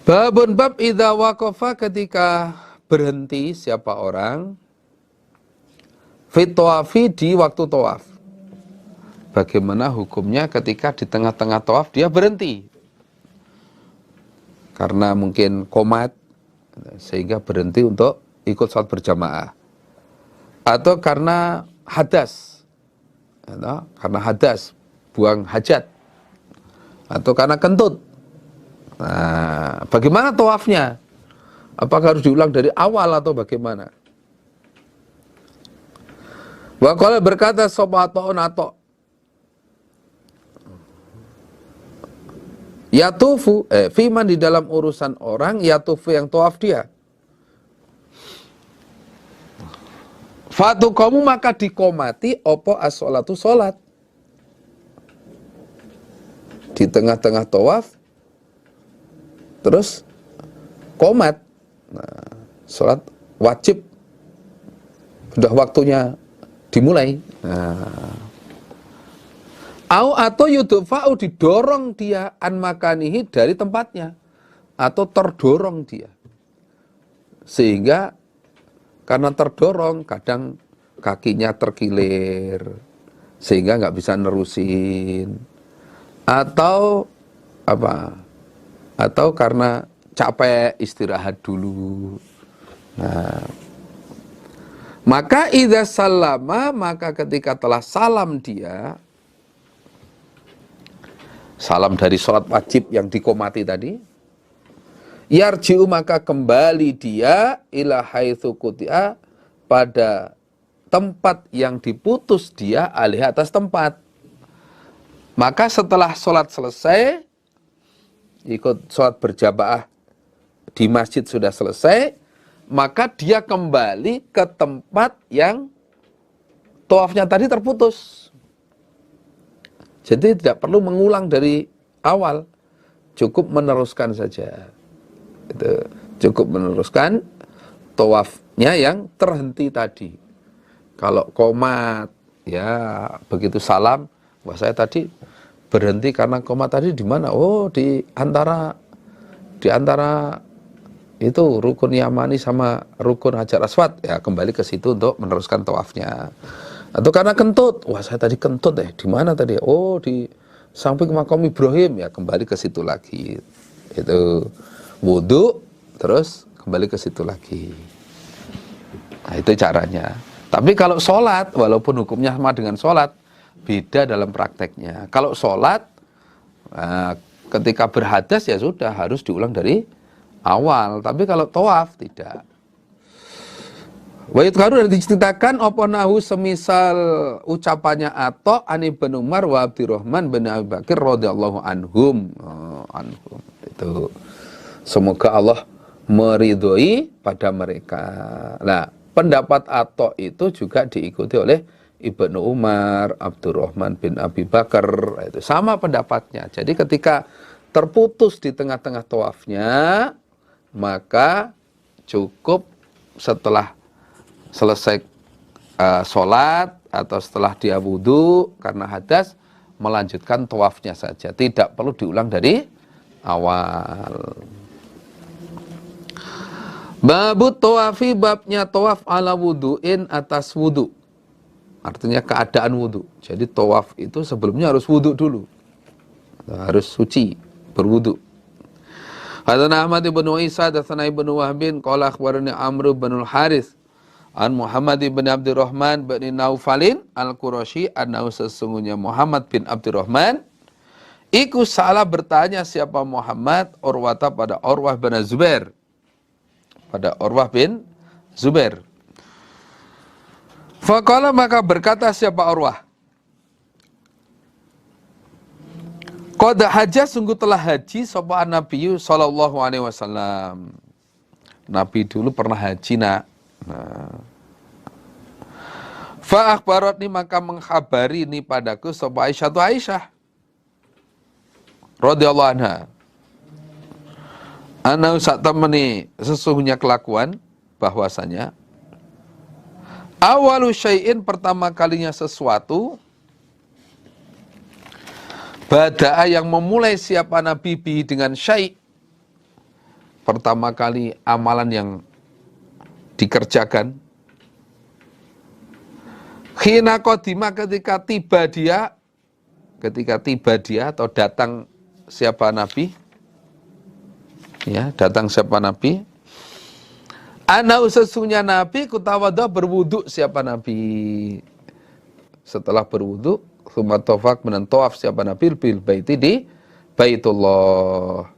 Babun bab idza waqafa, ketika berhenti siapa orang Fit tawafi, di waktu tawaf. Bagaimana hukumnya ketika di tengah-tengah tawaf dia berhenti? Karena mungkin komat, sehingga berhenti untuk ikut sholat berjamaah. Atau karena hadas, karena hadas, buang hajat. Atau karena kentut. Nah, bagaimana tawafnya? Apakah harus diulang dari awal atau bagaimana? Wa qala berkata sobatun atau yatufu, fiman di dalam urusan orang, yatufu yang tawaf dia. Fatu kamu maka dikomati opo as-sholatu sholat. Di tengah-tengah tawaf, terus komat. Nah, sholat wajib. Sudah waktunya dimulai. Nah. Atau yudufa'u, didorong dia an makanihi, dari tempatnya, atau terdorong dia, sehingga karena terdorong kadang kakinya terkilir sehingga nggak bisa nerusin, atau apa, atau karena capek istirahat dulu. Nah, maka idza sallama, maka ketika telah salam dia, salam dari sholat wajib yang dikomati tadi, yarji'u, maka kembali dia ila haitsu quti'a, pada tempat yang diputus dia, alih atas tempat. Maka setelah sholat selesai, ikut sholat berjamaah di masjid sudah selesai, maka dia kembali ke tempat yang tawafnya tadi terputus. Jadi tidak perlu mengulang dari awal, cukup meneruskan saja. Itu cukup meneruskan tawafnya yang terhenti tadi. Kalau komat, ya begitu salam, wah saya tadi berhenti karena komat tadi di mana? Oh, di antara itu rukun Yamani sama rukun Hajar Aswad, ya kembali ke situ untuk meneruskan tawafnya. Atau karena kentut, wah saya tadi kentut di mana tadi? Oh, di samping makam Ibrahim, ya kembali ke situ lagi. Itu wudu, terus kembali ke situ lagi. Nah, itu caranya. Tapi kalau sholat, walaupun hukumnya sama dengan sholat, beda dalam prakteknya. Kalau sholat, ketika berhadas ya sudah, harus diulang dari awal. Tapi kalau tawaf, tidak. Wa yudhkaru, dan diceritakan apa nahu semisal ucapannya Atha an Ibnu Umar wa Abdurrahman bin Abi Bakar radhiyallahu anhum. Itu semoga Allah meridhoi pada mereka. Nah, pendapat Atha itu juga diikuti oleh Ibnu Umar, Abdurrahman bin Abi Bakar, itu sama pendapatnya. Jadi ketika terputus di tengah-tengah tawafnya, maka cukup setelah selesai sholat atau setelah dia wudhu karena hadas, melanjutkan tawafnya saja, tidak perlu diulang dari awal. Babut tawafi, babnya tawaf ala wudu'in, atas wudhu, artinya keadaan wudhu. Jadi tawaf itu sebelumnya harus wudhu dulu, harus suci, berwudhu. Hadatsana Ahmad bin Isa, hadatsana Ibnu Wahbin qala akhbarani Amr bin al-Harits an Muhammad bin Abdurrahman bin Naufalin al-Qurashi, annahu, sesungguhnya Muhammad bin Abdurrahman iku salah, bertanya siapa Muhammad Urwata pada Urwah bin Zubair, pada Urwah bin Zubair. Faqala, maka berkata siapa Urwah, qad hajjah, sungguh telah haji sapa Nabi sallallahu alaihi wasallam. Nabi dulu pernah haji, nak. Fa akhbaratni, maka mengkhabari ini padaku sapa Aisyah radhiyallahu anha, ana sak temeni, sesungguhnya kelakuan, bahwasanya awalu syai'in, pertama kalinya sesuatu, bada'a, yang memulai siapa Nabi bi, dengan syai', pertama kali amalan yang dikerjakan, Khina qadima ketika tiba dia atau datang siapa Nabi? Ya, datang siapa Nabi? Ana sesungguhnya Nabi kutawadha berwudu siapa Nabi? Setelah berwudu, tsumma tawaf menentawaf siapa Nabi bil baiti di Baitullah.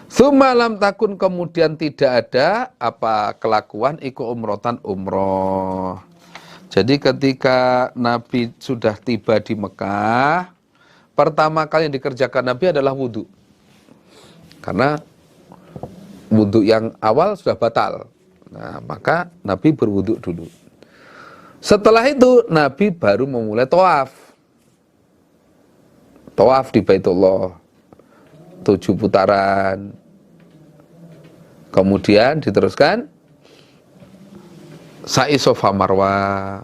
Tsumma lam takun kemudian tidak ada apa kelakuan iku umrotan umroh. Jadi ketika Nabi sudah tiba di Mekah, pertama kali yang dikerjakan Nabi adalah wudu. Karena wudu yang awal sudah batal. Nah, maka Nabi berwudu dulu. Setelah itu Nabi baru memulai tawaf. Tawaf di Baitullah 7 putaran. Kemudian diteruskan sa'i Safa Marwah.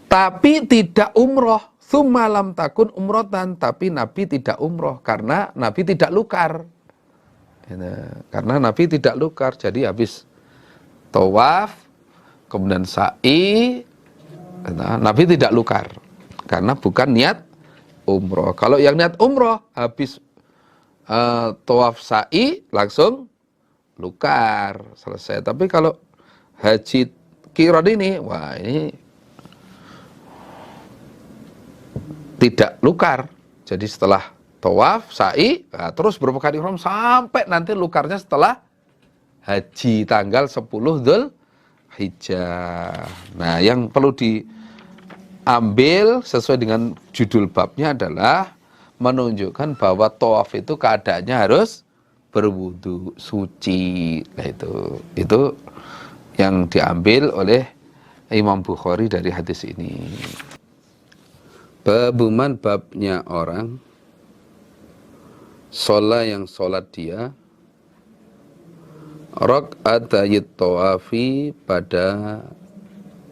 Tapi tidak umroh. Tsumma lam takun umrotan, tapi Nabi tidak umroh karena Nabi tidak lukar. Karena Nabi tidak lukar, jadi habis tawaf, kemudian sa'i, Nabi tidak lukar karena bukan niat umroh. Kalau yang niat umroh habis tawaf sa'i langsung lukar, selesai. Tapi kalau haji qiran ini, wah ini tidak lukar. Jadi setelah tawaf, sa'i, nah, terus berpegang ihram sampai nanti lukarnya setelah haji tanggal 10 Dzulhijjah. Nah, yang perlu diambil sesuai dengan judul babnya adalah menunjukkan bahwa tawaf itu keadaannya harus berwudu, suci. Nah, itu yang diambil oleh Imam Bukhari dari hadis ini. Babuman babnya orang yang sholat dia rak'atayit tawafi pada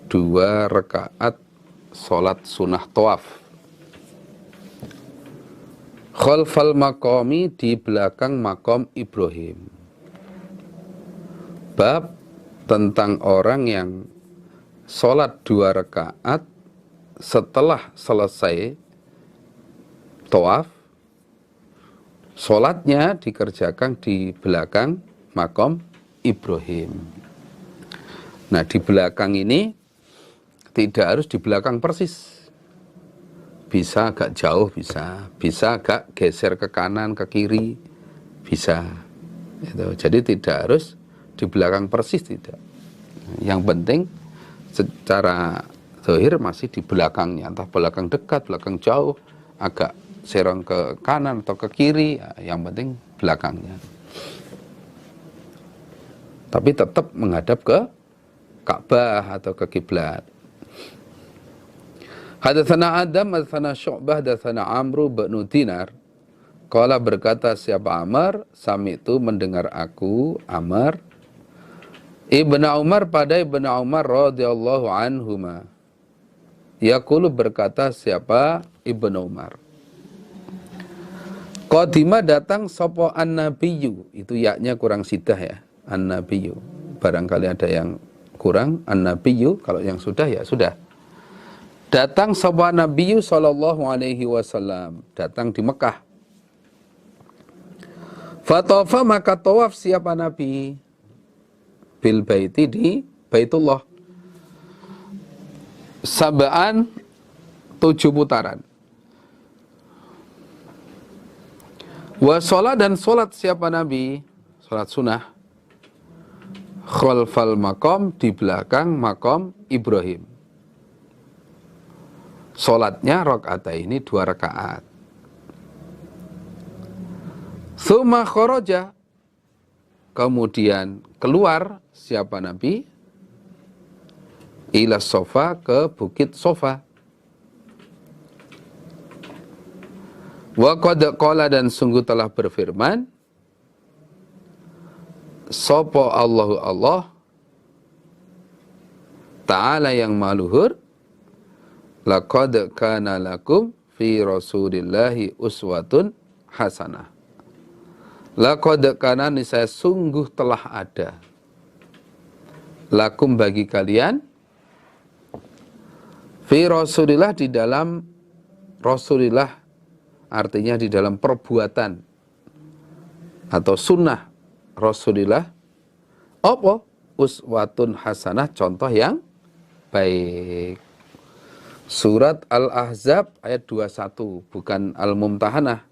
2 rakaat sholat sunnah tawaf khalfal maqami di belakang makom Ibrahim. Bab tentang orang yang sholat 2 rakaat setelah selesai tawaf, sholatnya dikerjakan di belakang makom Ibrahim. Nah, di belakang ini tidak harus di belakang persis. Bisa agak jauh, bisa agak geser ke kanan, ke kiri, bisa. Jadi tidak harus di belakang persis, tidak. Yang penting secara zahir masih di belakangnya, entah belakang dekat, belakang jauh, agak serong ke kanan atau ke kiri, yang penting belakangnya. Tapi tetap menghadap ke Ka'bah atau ke kiblat. Hadatsana Adam, hadatsana Syu'bah, hadatsana Amru bin Dinar. Qala berkata siapa Amr, sami'tu mendengar aku Amr Ibnu Umar pada Ibnu Umar radhiyallahu anhuma. Yaqulu berkata siapa Ibnu Umar. Qadima datang sapa an-nabiyyu, itu yaknya kurang sidah ya, an-nabiyyu. Barangkali ada yang kurang an-nabiyyu, kalau yang sudah ya sudah. Datang sapa nabiyyu sallallahu alaihi wasallam, datang di Mekah. Fatafa maka tawaf siapa Nabi bil baiti di Baitullah. Sab'an 7 putaran. Wa sholat dan sholat siapa Nabi? Sholat sunnah. Khalfal makom di belakang makom Ibrahim. Sholatnya rakaat ini 2 rakaat. Tsumma kharaja. Kemudian keluar siapa Nabi? Ila Sofa ke bukit Sofa. Wa qad qala dan sungguh telah berfirman sapa Allahu Allah Ta'ala yang maluhur, laqad kana lakum fi Rasulillahi uswatun hasanah. Laqad kana niscaya sungguh telah ada lakum bagi kalian Fi Rasulillah, di dalam Rasulillah, artinya di dalam perbuatan atau sunnah Rasulillah, apa? Uswatun hasanah, contoh yang baik. Surat Al-Ahzab ayat 21, bukan Al-Mumtahanah,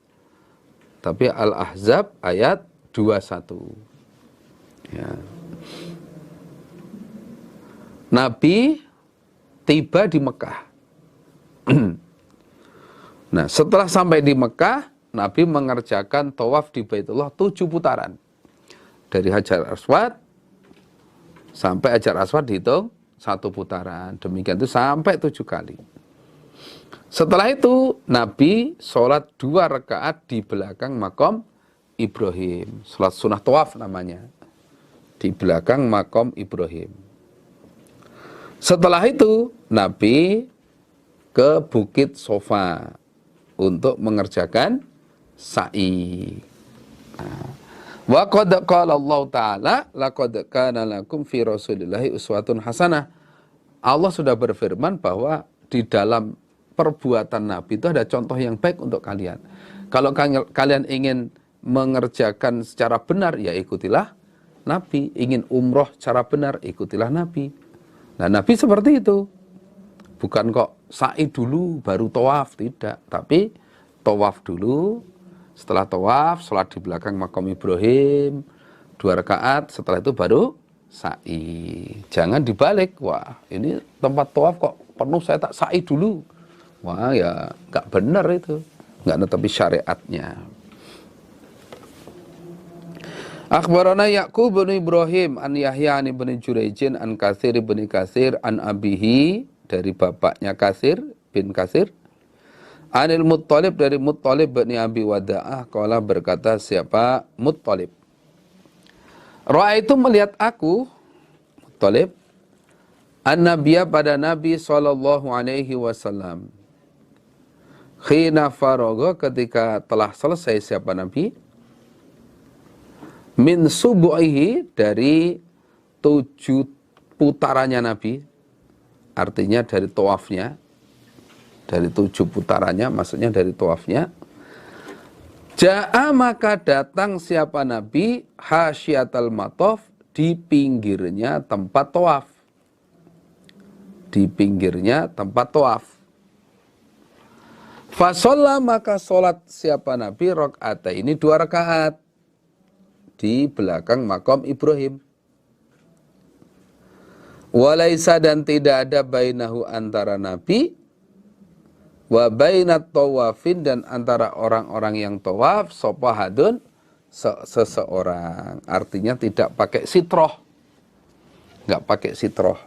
tapi Al-Ahzab ayat 21. Ya. Nabi tiba di Mekah. Nah, setelah sampai di Mekah, Nabi mengerjakan tawaf di Baitullah 7 putaran. Dari Hajar Aswad sampai Hajar Aswad dihitung 1 putaran. Demikian itu sampai 7 kali. Setelah itu, Nabi sholat 2 rakaat di belakang makom Ibrahim. Sholat sunnah tawaf namanya. Di belakang makom Ibrahim. Setelah itu, Nabi ke Bukit Sofa untuk mengerjakan sa'i. Wa qad qala Allah Ta'ala laqad kana lakum fi Rasulillahi uswatun hasanah. Allah sudah berfirman bahwa di dalam perbuatan Nabi itu ada contoh yang baik untuk kalian. Kalau kalian ingin mengerjakan secara benar, ya ikutilah Nabi. Ingin umroh secara benar, ikutilah Nabi. Nah, Nabi seperti itu. Bukan kok sa'i dulu baru tawaf, tidak. Tapi tawaf dulu, setelah tawaf, sholat di belakang makom Ibrahim, 2 rakaat, setelah itu baru sa'i. Jangan dibalik, wah ini tempat tawaf kok penuh, saya tak sa'i dulu. Wah ya nggak benar itu, nggak netepi syariatnya. Akhbarana Ya'qub bin Ibrahim an Yahya bin Jurayjin an Katsir bin Katsir an abihi, dari bapaknya Katsir bin Katsir, anil Muttalib, dari Muttalib bin Abi Wada'ah, qala, berkata siapa Muttalib, Ra'aitu, melihat aku Muttalib, an-nabiyya, pada Nabi sallallahu alaihi wasallam, khina faragha, ketika telah selesai siapa Nabi, min subu'ihi, dari 7 putarannya Nabi, artinya dari tawafnya, dari 7 putarannya, maksudnya dari tawafnya. Ja'a, maka datang siapa Nabi, hasyiatal matof, di pinggirnya tempat tawaf. Di pinggirnya tempat tawaf. Fasolla, maka sholat siapa Nabi, rakaat ini 2 rakaat. Di belakang makom Ibrahim. Walaisa, dan tidak ada bainahu, antara Nabi, wa bainat tawafin, dan antara orang-orang yang tawaf, sopahadun, seseorang. Artinya tidak pakai sitroh. Nggak pakai sitroh.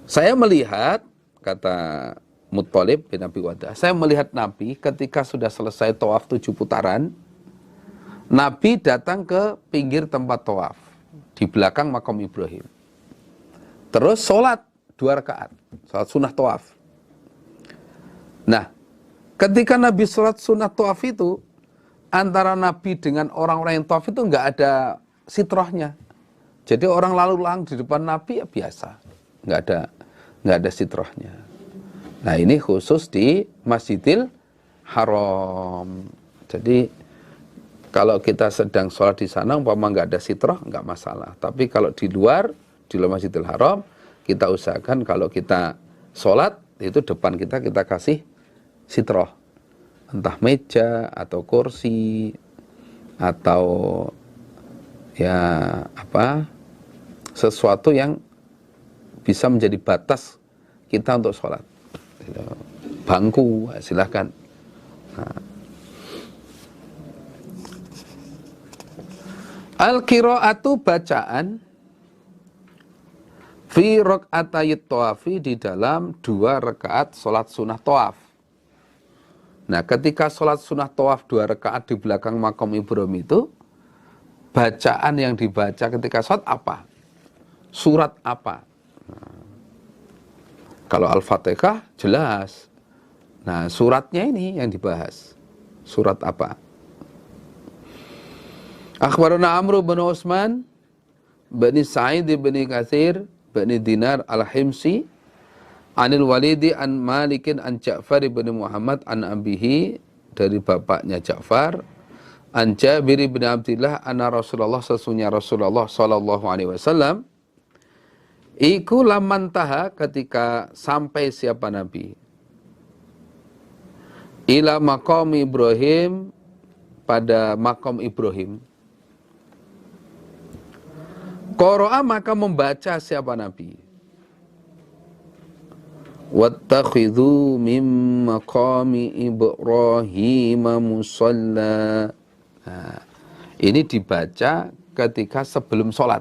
Saya melihat, kata Muttalib bin Abi Wadah, saya melihat Nabi ketika sudah selesai tawaf 7 putaran, Nabi datang ke pinggir tempat tawaf di belakang makom Ibrahim. Terus sholat 2 rakaat, sholat sunnah tawaf. Nah, ketika Nabi sholat sunnah tawaf itu, antara Nabi dengan orang-orang yang tawaf itu nggak ada sitrohnya. Jadi orang lalu lalang di depan Nabi ya biasa, nggak ada sitrohnya. Nah, ini khusus di Masjidil Haram. Jadi kalau kita sedang sholat di sana, umpama nggak ada sitroh, nggak masalah. Tapi kalau di luar Masjidil Haram, kita usahakan kalau kita sholat, itu depan kita kasih sitroh. Entah meja, atau kursi, atau ya apa, sesuatu yang bisa menjadi batas kita untuk sholat. Bangku, silahkan. Nah. Al-qira'atu, bacaan, fi rak'atayit tawafi, di dalam 2 rakaat sholat sunnah tawaf. Nah, ketika sholat sunnah tawaf 2 rakaat di belakang makom Ibrahim itu, bacaan yang dibaca ketika sholat apa? Surat apa? Nah, kalau Al-Fatihah jelas. Nah, suratnya ini yang dibahas. Surat apa? Akhbarana Amr bin Utsman bin Sa'id bin Katsir bin Dinar al-Himsi anil Walidi an Malikin an Ja'far bin Muhammad an abihi, dari bapaknya Ja'far, an Jabir bin Abdillah anna Rasulullah, sesungguhnya Rasulullah sallallahu alaihi wasallam iku laman taha, ketika sampai siapa Nabi, ila maqam Ibrahim, pada makam Ibrahim, qara'a, maka membaca siapa Nabi, wattakhidhu mim maqami Ibrahim musalla. Nah, ini dibaca ketika sebelum sholat.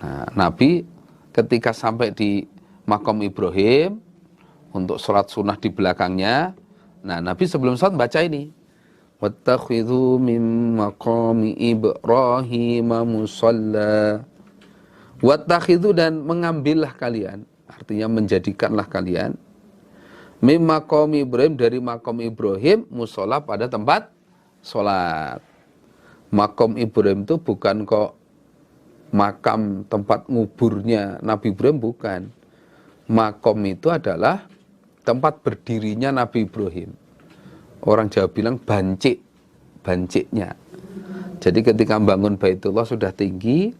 Nah, Nabi ketika sampai di makam Ibrahim untuk sholat sunnah di belakangnya, nah Nabi sebelum sholat baca ini, wattakhidhu mim maqami Ibrahim musalla. Wattakhidhu, dan mengambillah kalian, artinya menjadikanlah kalian, mim maqami Ibrahim, dari makam Ibrahim, musalla, pada tempat sholat. Makam Ibrahim itu bukan kok makam tempat nguburnya Nabi Ibrahim, bukan. Makam itu adalah tempat berdirinya Nabi Ibrahim. Orang Jawa bilang bancik, banciknya. Jadi ketika membangun Baitullah sudah tinggi,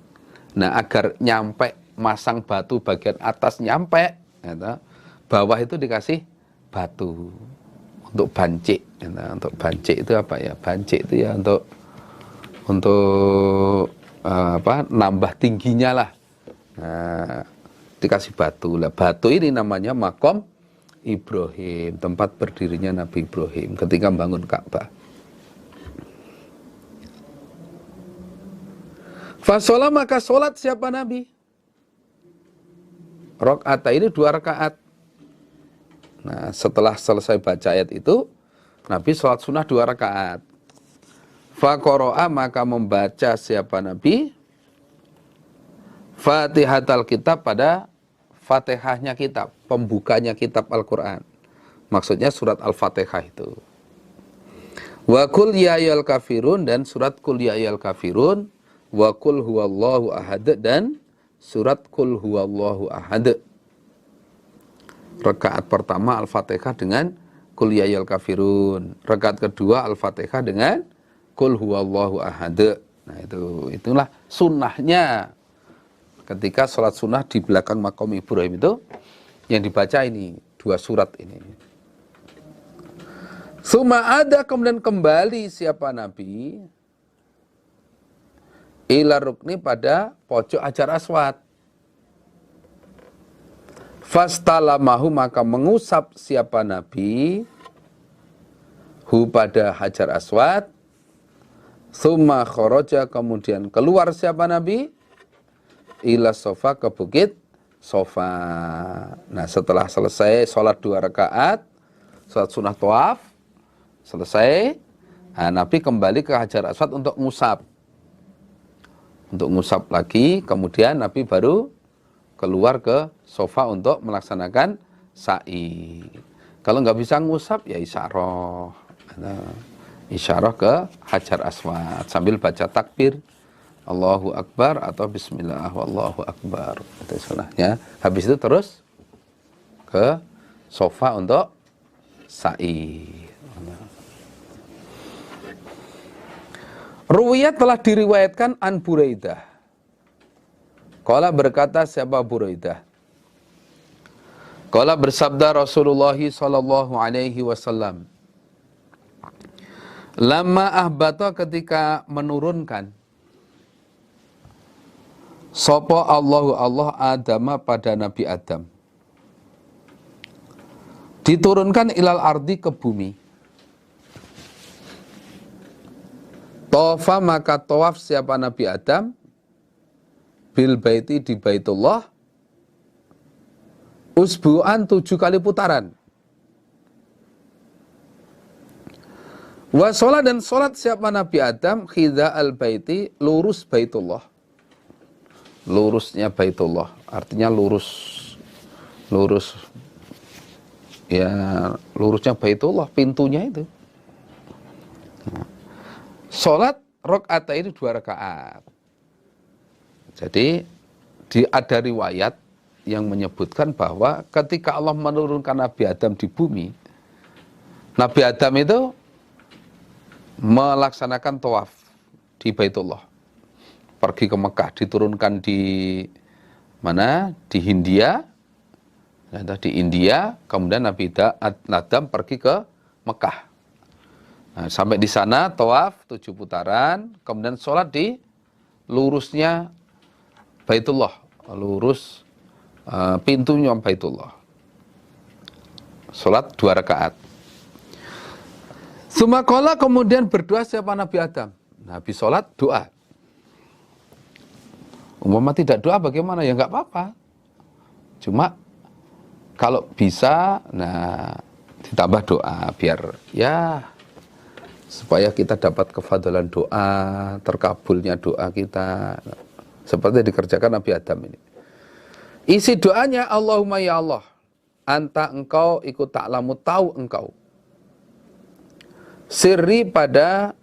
nah agar nyampe, masang batu bagian atas nyampe, gitu, bawah itu dikasih batu untuk bancik. Gitu. Untuk bancik itu apa ya? Bancik itu ya untuk nambah tingginya lah. Nah, dikasih batu lah. Batu ini namanya makom Ibrahim, tempat berdirinya Nabi Ibrahim ketika membangun Ka'bah. Fasolah, maka sholat siapa Nabi? Rakaat ini 2 rakaat. Nah, setelah selesai baca ayat itu, Nabi sholat sunnah 2 rakaat. Faqara'a, maka membaca siapa Nabi? Fatihatul kitab, pada Fatihahnya kitab, pembukanya kitab Al-Quran. Maksudnya surat Al-Fatihah itu. Wa qul ya ayyuhal kafirun, dan surat Qul ya ayyuhal kafirun. Wa qul huwallahu ahad, dan surat Qul huwallahu ahad. Rakaat pertama Al-Fatihah dengan Qul ya ayyuhal kafirun. Rakaat kedua Al-Fatihah dengan Qul huwallahu ahad. Nah, itulah sunnahnya. Ketika sholat sunnah di belakang makom Ibrahim itu, yang dibaca ini 2 surat ini. Suma ada, kemudian kembali siapa Nabi, ila rukni, pada pojok Hajar Aswad. Fastalamahu, maka mengusap siapa Nabi hu, pada Hajar Aswad. Suma kharaja, kemudian keluar siapa Nabi ila sofa, ke bukit Sofa. Nah, setelah selesai sholat 2 rakaat, sholat sunnah tawaf selesai, nah, Nabi kembali ke Hajar Aswad untuk ngusap. Untuk ngusap lagi, kemudian Nabi baru keluar ke Sofa untuk melaksanakan sa'i. Kalau nggak bisa ngusap, ya isyarah. Nah, isyarah ke Hajar Aswad sambil baca takbir Allahu Akbar atau Bismillah Wallahu Akbar. Itu sunnahnya. Habis itu terus ke Sofa untuk sa'i. Ruwiyat, telah diriwayatkan an Buraidah. Qala, berkata siapa Buraidah? Qala, bersabda Rasulullah sallallahu alaihi wasallam, lama ahbata, ketika menurunkan sopo Allahu Allah Adama, pada Nabi Adam, diturunkan ilal ardi, ke bumi. Tofa, maka tawaf siapa Nabi Adam bil baiti, di Baitullah, usbu'an, 7 kali putaran. Wa sholat, dan sholat siapa Nabi Adam khidha al baiti, lurus Baitullah. Lurusnya Baitullah, artinya lurus ya, lurusnya Baitullah, pintunya itu. Sholat rakaat ini 2 rakaat. Jadi ada riwayat yang menyebutkan bahwa ketika Allah menurunkan Nabi Adam di bumi, Nabi Adam itu melaksanakan tawaf di Baitullah. Pergi ke Mekah, diturunkan di mana? Di Hindia. Di India, kemudian Nabi Adam pergi ke Mekah. Nah, sampai di sana tawaf 7 putaran, kemudian sholat di lurusnya Baitullah, lurus pintunya Baitullah. Sholat 2 rakaat. Sumakola kemudian berdoa siapa Nabi Adam? Nabi sholat doa. Umpama tidak doa bagaimana? Ya nggak apa-apa. Cuma kalau bisa, nah ditambah doa biar ya supaya kita dapat kefadalan doa, terkabulnya doa kita. Seperti dikerjakan Nabi Adam ini. Isi doanya Allahumma ya Allah, anta engkau ikut ta'lamu tahu engkau. Sirri pada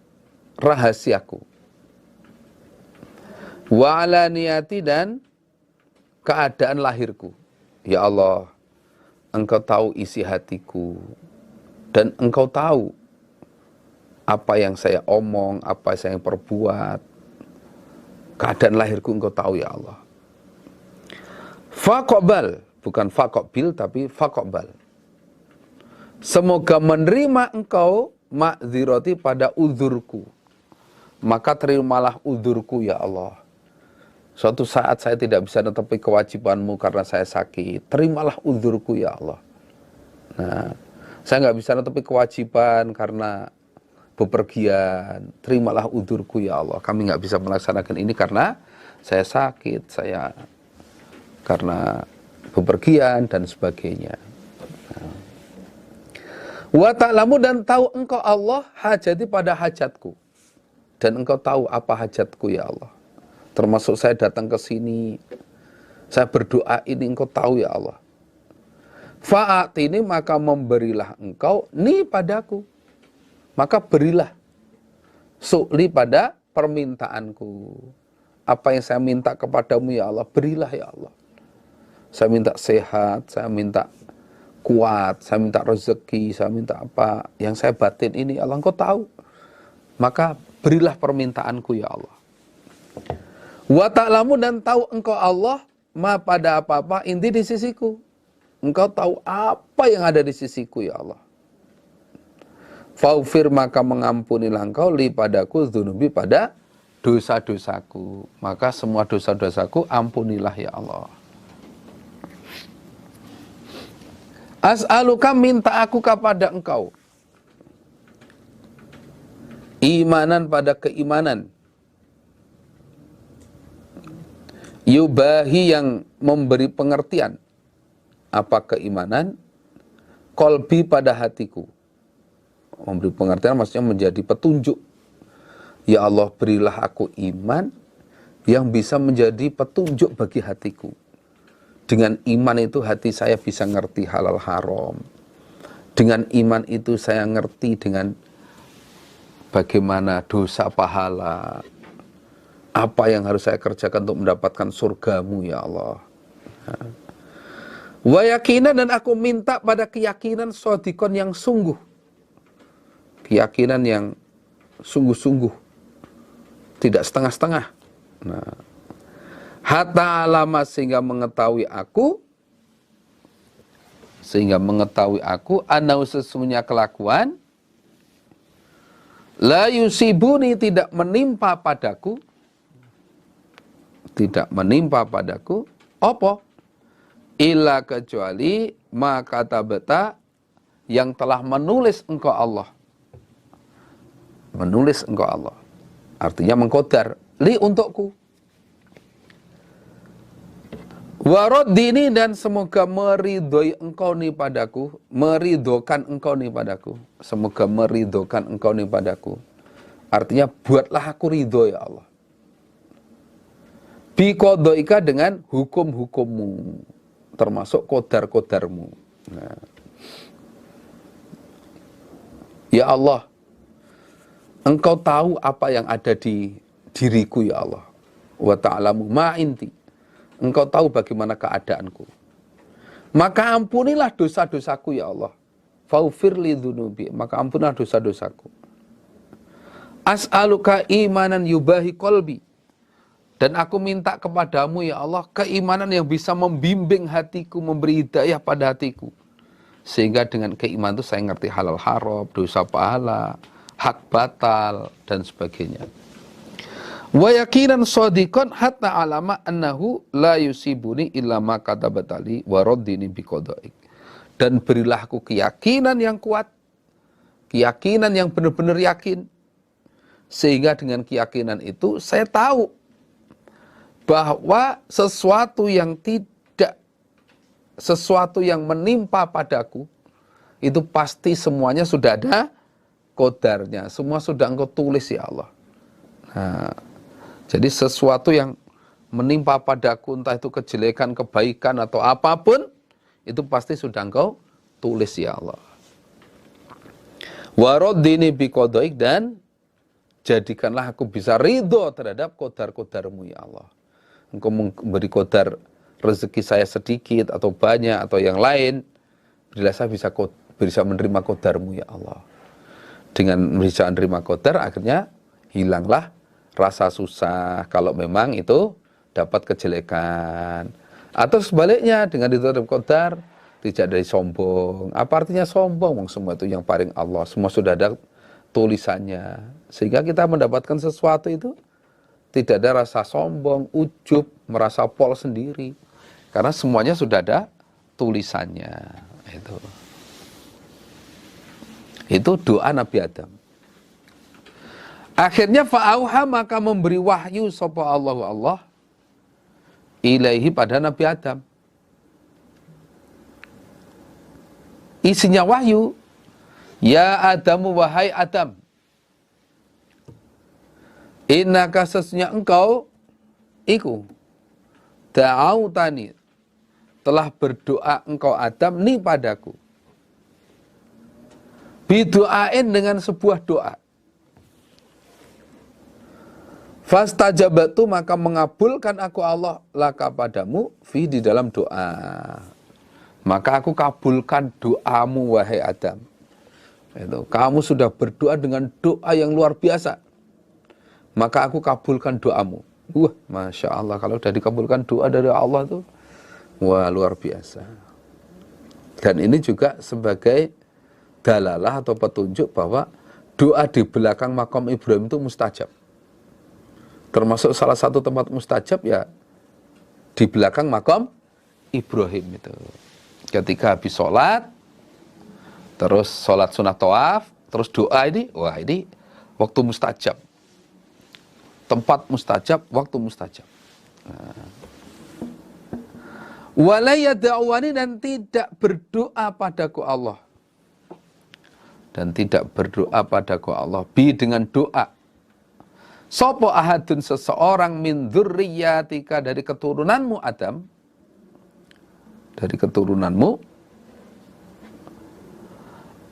rahasiaku. Wa ala niyati dan keadaan lahirku. Ya Allah, engkau tahu isi hatiku. Dan engkau tahu apa yang saya omong, apa yang saya perbuat. Keadaan lahirku engkau tahu ya Allah. Faqobal, bukan faqobil tapi faqobal. Semoga menerima engkau ma'zirati pada uzurku. Maka terimalah uzurku ya Allah. Suatu saat saya tidak bisa menepi kewajibanmu karena saya sakit. Terimalah uzurku ya Allah. Nah, saya nggak bisa menepi kewajiban karena bepergian. Terimalah uzurku ya Allah. Kami nggak bisa melaksanakan ini karena saya sakit, saya karena bepergian dan sebagainya. Wa ta'lamu dan tahu engkau Allah hajati pada hajatku. Dan engkau tahu apa hajatku ya Allah. Termasuk saya datang ke sini, saya berdoa ini engkau tahu ya Allah. Fa'at ini maka memberilah engkau ni padaku. Maka berilah su'li pada permintaanku. Apa yang saya minta kepadamu ya Allah, berilah ya Allah. Saya minta sehat, saya minta kuat, saya minta rezeki, saya minta apa. Yang saya batin ini Allah engkau tahu. Maka berilah permintaanku ya Allah. Wa ta'lamu dan tahu engkau Allah ma pada apa-apa inti di sisiku. Engkau tahu apa yang ada di sisiku ya Allah. Faufir maka mengampunilah engkau li padaku dzunubi pada dosa-dosaku. Maka semua dosa-dosaku ampunilah ya Allah. As'aluka minta aku kepada engkau. Imanan pada keimanan. Yubahi yang memberi pengertian. Apa keimanan? Kolbi pada hatiku. Memberi pengertian maksudnya menjadi petunjuk. Ya Allah berilah aku iman yang bisa menjadi petunjuk bagi hatiku. Dengan iman itu hati saya bisa ngerti halal haram. Dengan iman itu saya ngerti dengan bagaimana dosa pahala. Apa yang harus saya kerjakan untuk mendapatkan surgamu ya Allah. Wa yakinan dan aku minta pada keyakinan sodikon yang sungguh. Keyakinan yang sungguh-sungguh. Tidak setengah-setengah. Nah, hatta alama sehingga mengetahui aku anau sesungguhnya kelakuan la yusibuni tidak menimpa padaku apa illa kecuali ma katabata yang telah menulis engkau Allah artinya mengkodar li untukku. Waradini dan semoga meridhoi engkau ni padaku, meridhokan engkau ni padaku. Semoga meridhokan engkau ni padaku. Artinya buatlah aku ridho ya Allah. Bi qadhaika dengan hukum-hukummu, termasuk qadar-qadarmu. Nah. Ya Allah, engkau tahu apa yang ada di diriku ya Allah. Wa ta'lamu ma inti. Engkau tahu bagaimana keadaanku. Maka ampunilah dosa-dosaku ya Allah. Faghfir li dzunubi, maka ampunilah dosa-dosaku. As'aluka imanan yubahi qalbi. Dan aku minta kepadamu ya Allah, keimanan yang bisa membimbing hatiku, memberi hidayah pada hatiku. Sehingga dengan keimanan itu saya ngerti halal haram, dosa pahala, hak batal, dan sebagainya. Wa yakinan shadiqan hatta alama annahu la yusibuni illa ma katabatali wa raddini biqadaik. Dan berilah aku keyakinan yang kuat, keyakinan yang benar-benar yakin, sehingga dengan keyakinan itu saya tahu bahwa sesuatu yang menimpa padaku itu pasti semuanya sudah ada qadarnya, semua sudah Engkau tulis ya Allah. Nah, jadi sesuatu yang menimpa padaku, entah itu kejelekan, kebaikan, atau apapun, itu pasti sudah Engkau tulis ya Allah. Wa raddini biqadaik, dan jadikanlah aku bisa ridho terhadap qadar-qadarmu ya Allah. Engkau memberi qadar rezeki saya sedikit atau banyak atau yang lain, berilah saya bisa menerima qadarmu ya Allah. Dengan bisa menerima qadar, akhirnya hilanglah rasa susah kalau memang itu dapat kejelekan. Atau sebaliknya, dengan diterima qadar tidak dari sombong. Apa artinya sombong? Semua itu yang paling Allah, semua sudah ada tulisannya. Sehingga kita mendapatkan sesuatu itu tidak ada rasa sombong, ujub, merasa pol sendiri. Karena semuanya sudah ada tulisannya. Itu doa Nabi Adam. Akhirnya fa'auha, maka memberi wahyu sapa Allah ilaihi pada Nabi Adam. Isinya wahyu, ya Adamu, wahai Adam, innaka sesungguhnya engkau iku da'autani, telah berdoa engkau Adam ni padaku, bidu'ain, dengan sebuah doa. Fastajabatu, maka mengabulkan aku Allah laka padamu fi, di dalam doa. Maka aku kabulkan doamu wahai Adam. Kamu sudah berdoa dengan doa yang luar biasa, maka aku kabulkan doamu. Masya Allah, kalau sudah dikabulkan doa dari Allah itu, wah, luar biasa. Dan ini juga sebagai dalalah atau petunjuk bahwa doa di belakang makam Ibrahim itu mustajab. Termasuk salah satu tempat mustajab ya di belakang makam Ibrahim itu. Ketika habis sholat, terus sholat sunat tawaf, terus doa ini, wah ini waktu mustajab. Tempat mustajab, waktu mustajab. Wala yada'uwani, dan tidak berdoa padaku Allah. Dan tidak berdoa padaku Allah bi, dengan doa. Sopo ahadun, seseorang, min dzurriyyatika, dari keturunanmu Adam, dari keturunanmu,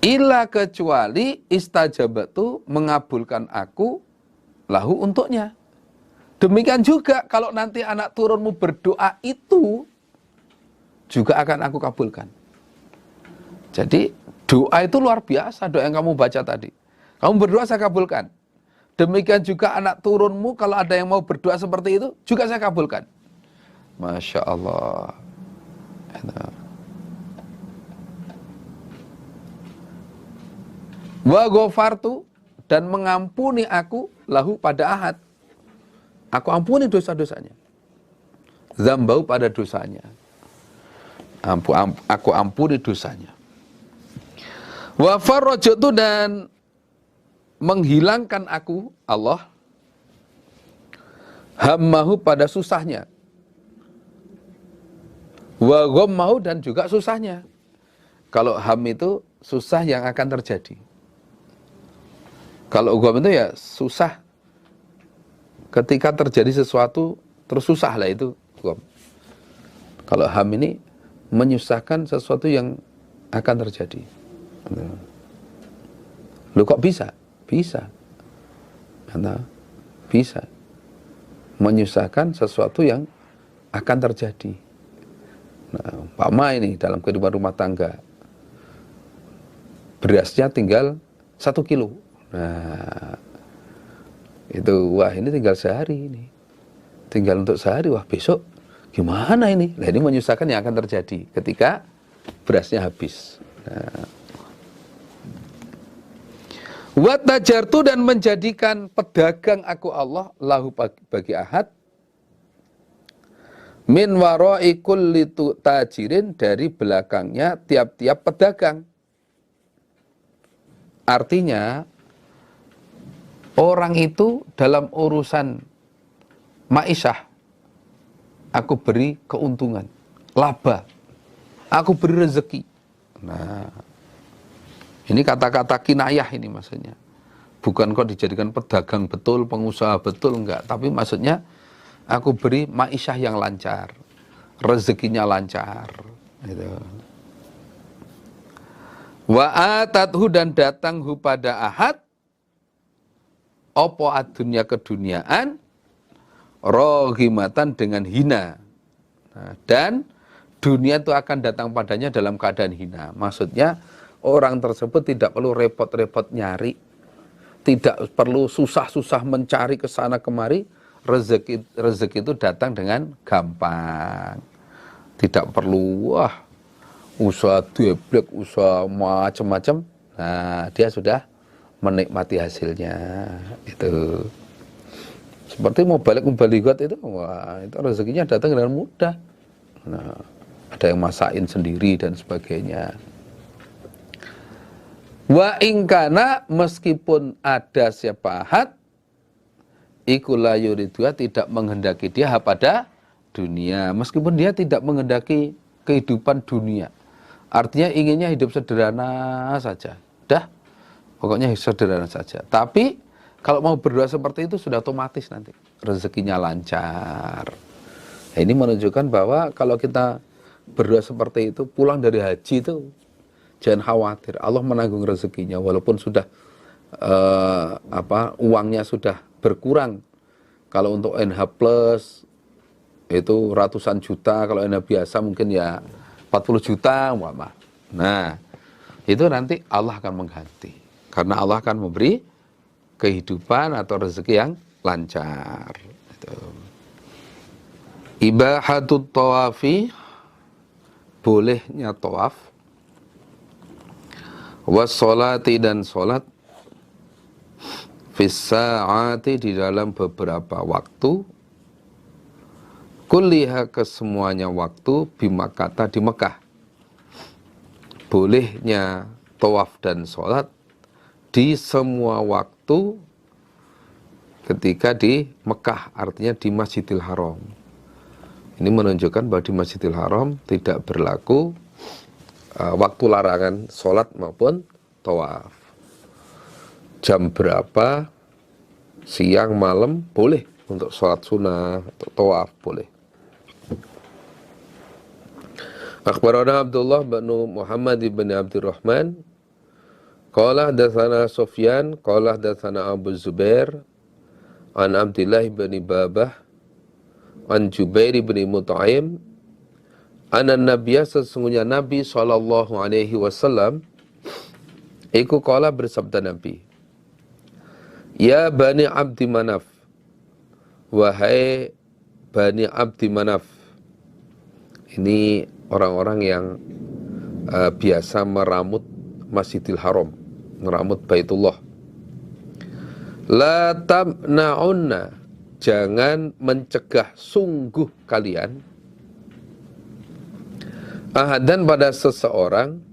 illa, kecuali istajabatu, mengabulkan aku lahu, untuknya. Demikian juga kalau nanti anak turunmu berdoa, itu juga akan aku kabulkan. Jadi doa itu luar biasa, doa yang kamu baca tadi. Kamu berdoa, saya kabulkan. Demikian juga anak turunmu, kalau ada yang mau berdoa seperti itu, juga saya kabulkan. Masya Allah. Wa ghafartu, dan mengampuni aku lahu, pada ahad. Aku ampuni dosa-dosanya. Zambau, pada dosanya. Aku ampuni dosanya. Wa farrajtu, dan menghilangkan aku Allah hammahu, pada susahnya. Wa ghammahu, dan juga susahnya. Kalau ham itu susah yang akan terjadi. Kalau gham itu ya susah ketika terjadi sesuatu terus susah lah, itu gham. Kalau ham ini menyusahkan sesuatu yang akan terjadi. Loh, kok bisa? Bisa. Bisa. Menyusahkan sesuatu yang akan terjadi. Nah, umpama ini dalam kehidupan rumah tangga, berasnya tinggal 1 kilo. Nah, itu wah ini tinggal sehari ini. Tinggal untuk sehari, wah besok gimana ini? Nah, ini menyusahkan yang akan terjadi ketika berasnya habis. Nah, wa tajartu, dan menjadikan pedagang aku Allah lahu bagi ahad min warai kulli tajirin, dari belakangnya tiap-tiap pedagang. Artinya orang itu dalam urusan ma'isyah aku beri keuntungan, laba, aku beri rezeki. Nah, ini kata-kata kinayah ini maksudnya. Bukan kau dijadikan pedagang betul, pengusaha betul, enggak. Tapi maksudnya aku beri ma'isyah yang lancar, rezekinya lancar. Gitu. Wa atathu, dan datang hu pada ahad opo adunya keduniaan rohimatan dengan hina. Nah, dan dunia itu akan datang padanya dalam keadaan hina. Maksudnya orang tersebut tidak perlu repot-repot nyari, tidak perlu susah-susah mencari ke sana kemari. Rezeki itu datang dengan gampang. Tidak perlu usaha deblek, usaha macam-macam. Nah, dia sudah menikmati hasilnya. Itu seperti mau balik itu, wah itu rezekinya datang dengan mudah. Nah, ada yang masakin sendiri dan sebagainya. Wa ingkana, meskipun ada siapa ahad iku la yuridua, tidak menghendaki dia pada dunia, meskipun dia tidak menghendaki kehidupan dunia. Artinya inginnya hidup sederhana saja. Dah, pokoknya sederhana saja. Tapi kalau mau berdoa seperti itu sudah otomatis nanti rezekinya lancar. Nah, ini menunjukkan bahwa kalau kita berdoa seperti itu, pulang dari haji itu jangan khawatir, Allah menanggung rezekinya walaupun sudah uangnya sudah berkurang. Kalau untuk NH plus itu ratusan juta, kalau NH biasa mungkin ya 40 juta umpama. Nah, itu nanti Allah akan mengganti. Karena Allah akan memberi kehidupan atau rezeki yang lancar. Gitu. Ibahatut tawafi, bolehnya tawaf. Wassolati, dan sholat. Fissa'ati, di dalam beberapa waktu. Kulliha, kesemuanya waktu, bimakata, di Mekah. Bolehnya tawaf dan sholat di semua waktu ketika di Mekah, artinya di Masjidil Haram. Ini menunjukkan bahwa di Masjidil Haram tidak berlaku waktu larangan sholat maupun tawaf. Jam berapa, siang, malam, boleh untuk sholat sunnah, untuk tawaf, boleh. Akhbarana Abdullah bin Muhammad bin Abdurrahman qala hadatsana Sufyan qala hadatsana Abu Zubair an Abdullah bin Babah an Jubair bin Mut'aim anna Nabiya, sesungguhnya Nabi sallallahu alaihi wasallam iku qala, bersabda Nabi, ya Bani Abdi Manaf, wahai Bani Abdi Manaf. Ini orang-orang yang biasa meramut Masjidil Haram, meramut Baitullah. La tamna'unna, jangan mencegah sungguh kalian ahadan, pada seseorang,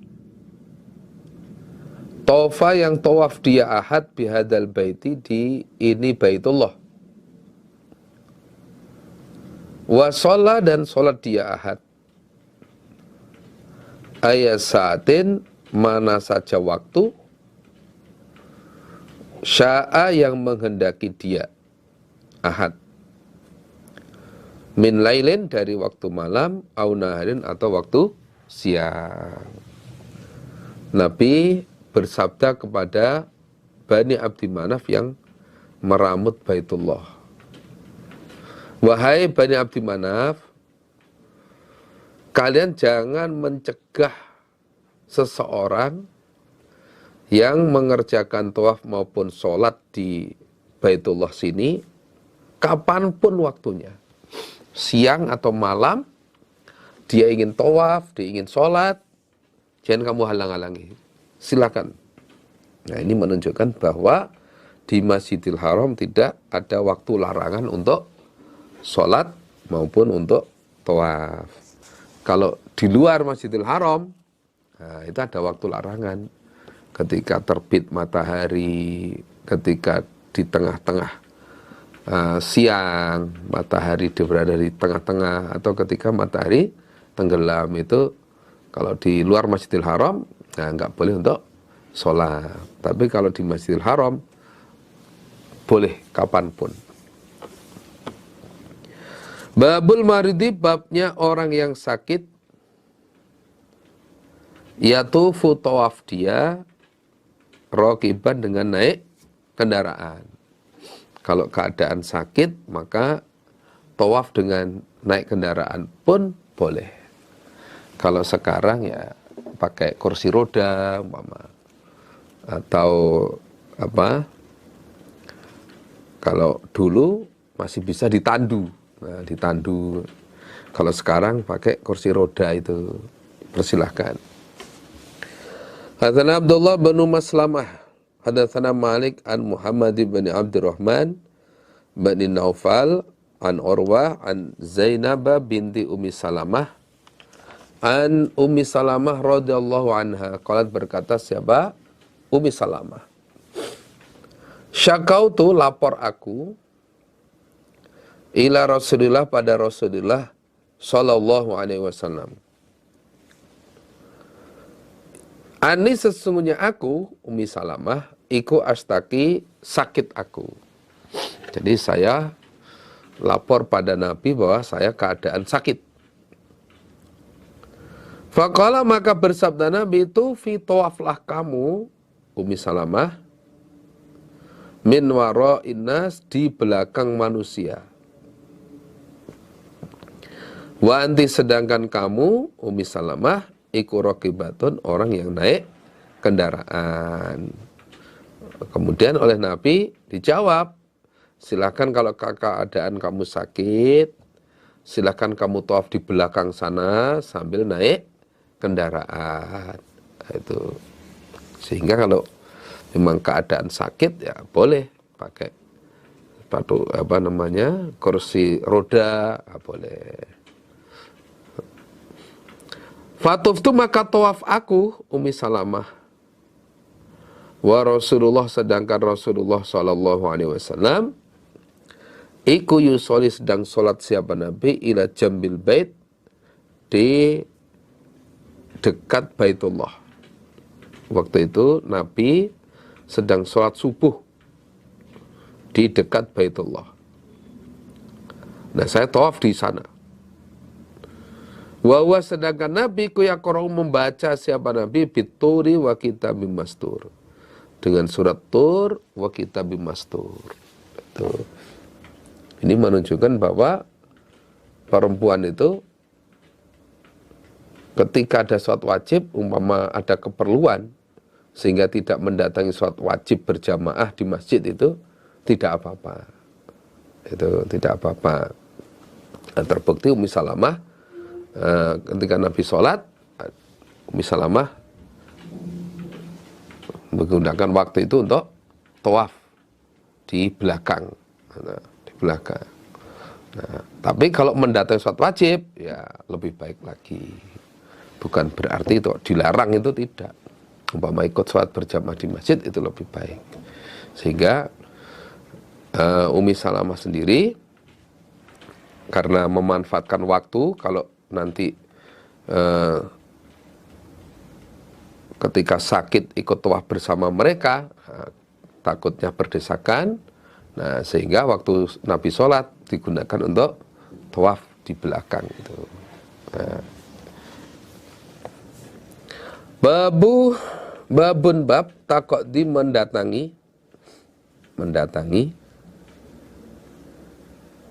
tofa, yang tawaf dia ahad, bihadal baiti, di ini Baitullah. Wa sholat, dan sholat dia ahad, ayat saatin, mana saja waktu, sya'a, yang menghendaki dia ahad, min lailin, dari waktu malam, au naharin, atau waktu siang. Nabi bersabda kepada Bani Abdi Manaf yang meramut Baitullah, wahai Bani Abdi Manaf, kalian jangan mencegah seseorang yang mengerjakan tawaf maupun sholat di Baitullah sini kapanpun waktunya, siang atau malam, dia ingin tawaf, dia ingin sholat, jangan kamu halang-halangi, silakan. Nah, ini menunjukkan bahwa di Masjidil Haram tidak ada waktu larangan untuk sholat maupun untuk tawaf. Kalau di luar Masjidil Haram, nah, itu ada waktu larangan. Ketika terbit matahari, ketika di tengah-tengah siang, matahari berada di tengah-tengah, atau ketika matahari tenggelam, itu kalau di luar Masjidil Haram, nah, nggak boleh untuk sholat. Tapi kalau di Masjidil Haram, boleh kapanpun. Babul maridi, babnya orang yang sakit, yatufu tawaf dia, rokiban dengan naik kendaraan. Kalau keadaan sakit, maka tawaf dengan naik kendaraan pun boleh. Kalau sekarang ya pakai kursi roda, umpama, atau apa? Kalau dulu masih bisa ditandu. Nah, ditandu. Kalau sekarang pakai kursi roda itu, persilahkan. Hadatsana Abdullah bin Maslamah, hadatsana Malik an Muhammad bin Abdurrahman bin Naufal an Urwah an Zainab binti Ummi Salamah an Ummi Salamah radhiyallahu anha, qalat, berkata siapa? Ummi Salamah. Syakautu, lapor aku, ila Rasulillah, pada Rasulullah sallallahu alaihi wasallam. Ani, sesungguhnya aku, Ummi Salamah, iku astaki, sakit aku. Jadi saya lapor pada Nabi bahwa saya keadaan sakit. Faqala, maka bersabda Nabi itu, fi tawaflah kamu, Ummi Salamah, min wara'in nas, di belakang manusia. Wa anti, sedangkan kamu, Ummi Salamah, iku raqibatun, orang yang naik kendaraan. Kemudian oleh Nabi dijawab, silakan kalau keadaan kamu sakit, silakan kamu tawaf di belakang sana sambil naik kendaraan. Itu sehingga kalau memang keadaan sakit, ya boleh pakai sepatu kursi roda, boleh. Fatuftu, maka tawaf aku, Ummi Salamah, wa Rasulullah, sedangkan Rasulullah sallallahu alaihi wasallam, iku yusoli, sedang solat siapa Nabi, ila jambil bait, di dekat Baitullah. Waktu itu Nabi sedang solat subuh di dekat Baitullah. Nah, saya tawaf di sana. Wa sedangkan Nabi ku yaqra'u, membaca siapa Nabi, bituri wa kitabim mastur, dengan surat Tur wa kitabim mastur. Itu. Ini menunjukkan bahwa perempuan itu ketika ada sholat wajib, umpama ada keperluan sehingga tidak mendatangi sholat wajib berjamaah di masjid, itu tidak apa-apa. Itu tidak apa-apa. Nah, terbukti Ummi Salamah, ketika Nabi sholat, Ummi Salamah menggunakan waktu itu untuk tawaf di belakang. Di belakang. Nah, tapi kalau mendatangi sholat wajib, ya lebih baik lagi. Bukan berarti itu dilarang, itu tidak. Umpama ikut sholat berjamaah di masjid, itu lebih baik. Sehingga Ummi Salamah sendiri, karena memanfaatkan waktu, kalau nanti ketika sakit ikut tawaf bersama mereka, takutnya berdesakan. Nah, sehingga waktu Nabi sholat digunakan untuk tawaf di belakang itu. Nah. Babun bab taqdi, mendatangi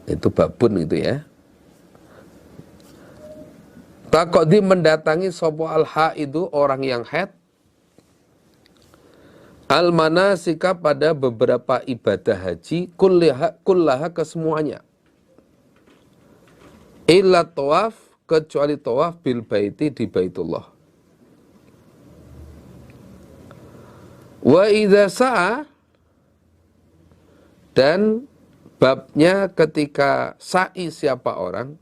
itu babun itu ya. Taqdi mendatangi sapa al-haidu orang yang haid al-manasika pada beberapa ibadah haji kullaha kesemuanya. Illa tawaf kecuali tawaf bil baiti di Baitullah. Wa idza sa'a dan babnya ketika sa'i siapa orang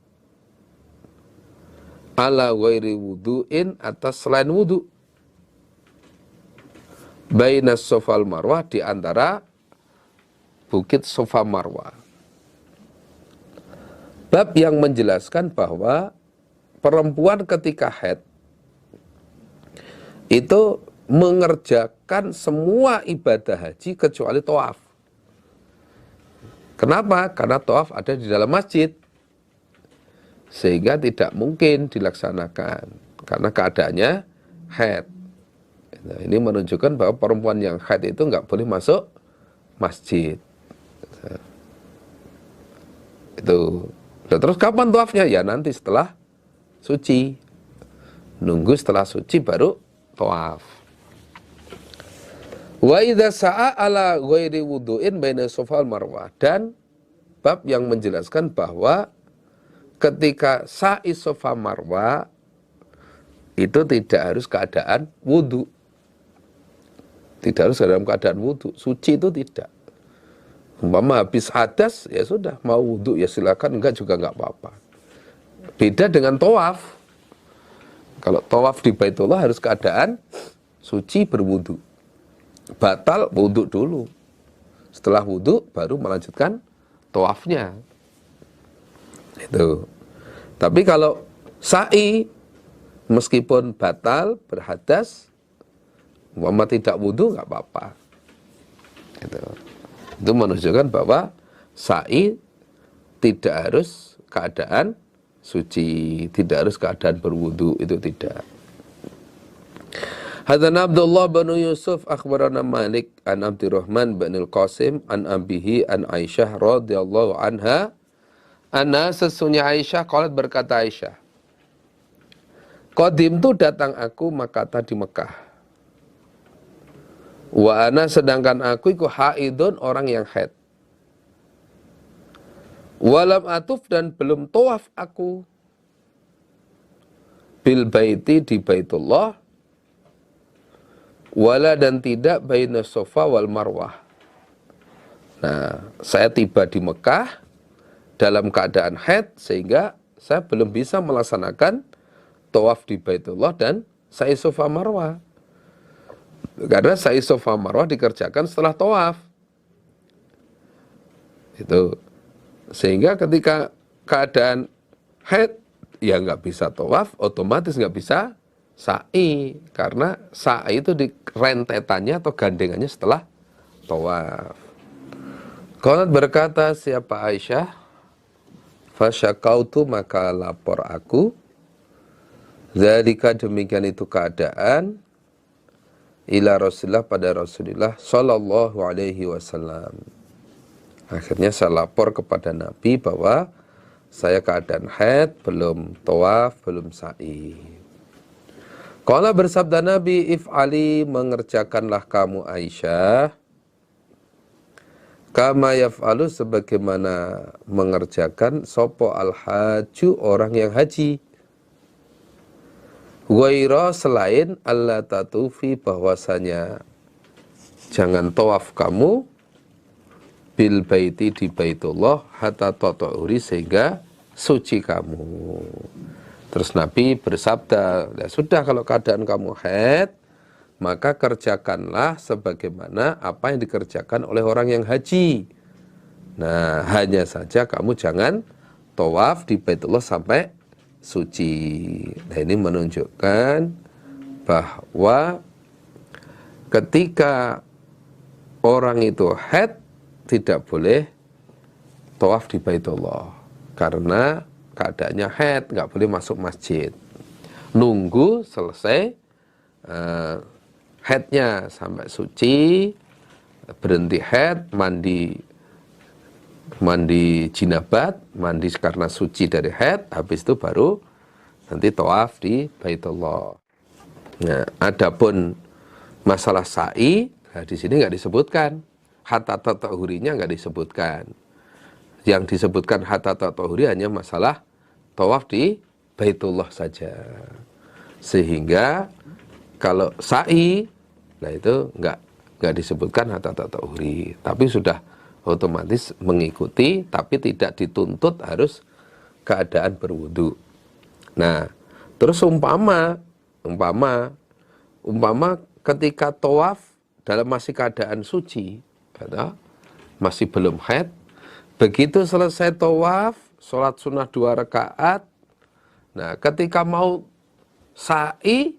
ala ghairi wudu'in atas selain wudu bainas Safa wal Marwah di antara bukit Safa Marwah. Bab yang menjelaskan bahwa perempuan ketika haid itu mengerjakan semua ibadah haji kecuali tawaf. Kenapa? Karena tawaf ada di dalam masjid. Sehingga tidak mungkin dilaksanakan karena keadaannya haid. Nah, ini menunjukkan bahwa perempuan yang haid itu nggak boleh masuk masjid. Itu. Nah, terus kapan tawafnya? Ya nanti setelah suci. Nunggu setelah suci baru tawaf. Wa idza sa'a ala ghairi wudu'in baina Safa wal Marwah, dan bab yang menjelaskan bahwa ketika sa'i Safa Marwah itu tidak harus keadaan wudu. Tidak harus dalam keadaan wudu. Suci itu tidak. Umpama habis hadas ya sudah, mau wudu ya silakan, enggak juga enggak apa-apa. Beda dengan tawaf. Kalau tawaf di Baitullah harus keadaan suci berwudu. Batal wudu dulu. Setelah wudu baru melanjutkan tawafnya. Itu. Tapi kalau sa'i meskipun batal berhadas, umpama tidak wudu nggak apa-apa. Itu menunjukkan bahwa sa'i tidak harus keadaan suci, tidak harus keadaan berwudu, itu tidak. Hadana Abdullah bin Yusuf akhbarana Malik an Abdurrahman bin Al-Qasim an abihi an Aisyah radhiyallahu anha. Ana sesungguhnya Aisyah qalat berkata Aisyah, qadim tu datang aku Makkah di Mekah. Wa ana sedangkan aku iku haidun orang yang haid. Walam atuf dan belum tawaf aku bil baiti di Baitullah. Wala dan tidak baina Safa wal Marwah. Nah, saya tiba di Mekah dalam keadaan haid sehingga saya belum bisa melaksanakan tawaf di Baitullah dan sa'i Safa Marwah. Karena sa'i Safa Marwah dikerjakan setelah tawaf. Itu. Sehingga ketika keadaan haid ya nggak bisa tawaf, otomatis nggak bisa sa'i. Karena sa'i itu di rentetannya atau gandengannya setelah tawaf. Qalat berkata siapa Aisyah, fasyakautu maka lapor aku, zalika demikian itu keadaan, ila Rasulullah pada Rasulullah sallallahu alaihi wasallam. Akhirnya saya lapor kepada Nabi bahwa saya keadaan haid, belum tawaf, belum sa'i. Qala bersabda Nabi, if'ali mengerjakanlah kamu Aisyah kama yaf'alu sebagaimana mengerjakan sopo al-haju orang yang haji. Ghaira selain Allah tatufi bahwasanya jangan tawaf kamu bil baiti di Baitullah hatta tatahuri sehingga suci kamu. Terus Nabi bersabda, ya sudah kalau keadaan kamu haid maka kerjakanlah sebagaimana apa yang dikerjakan oleh orang yang haji. Nah, hanya saja kamu jangan tawaf di Baitullah sampai suci. Nah, ini menunjukkan bahwa ketika orang itu haid tidak boleh tawaf di Baitullah karena keadaannya haid, nggak boleh masuk masjid. Nunggu selesai haidnya sampai suci, berhenti haid, mandi jinabat, mandi karena suci dari haid, habis itu baru nanti tawaf di Baitullah. Nah, adapun masalah sa'i, nah di sini nggak disebutkan. Hatta tatahurinya nggak disebutkan. Yang disebutkan hatta tatahuri hanya masalah tawaf di Baitullah saja. Sehingga kalau sa'i, nah itu nggak disebutkan hatta tatahuri, tapi sudah otomatis mengikuti, tapi tidak dituntut harus keadaan berwudu. Nah, terus umpama ketika tawaf dalam masih keadaan suci, masih belum haid, begitu selesai tawaf, sholat sunnah 2 rakaat, nah ketika mau sa'i,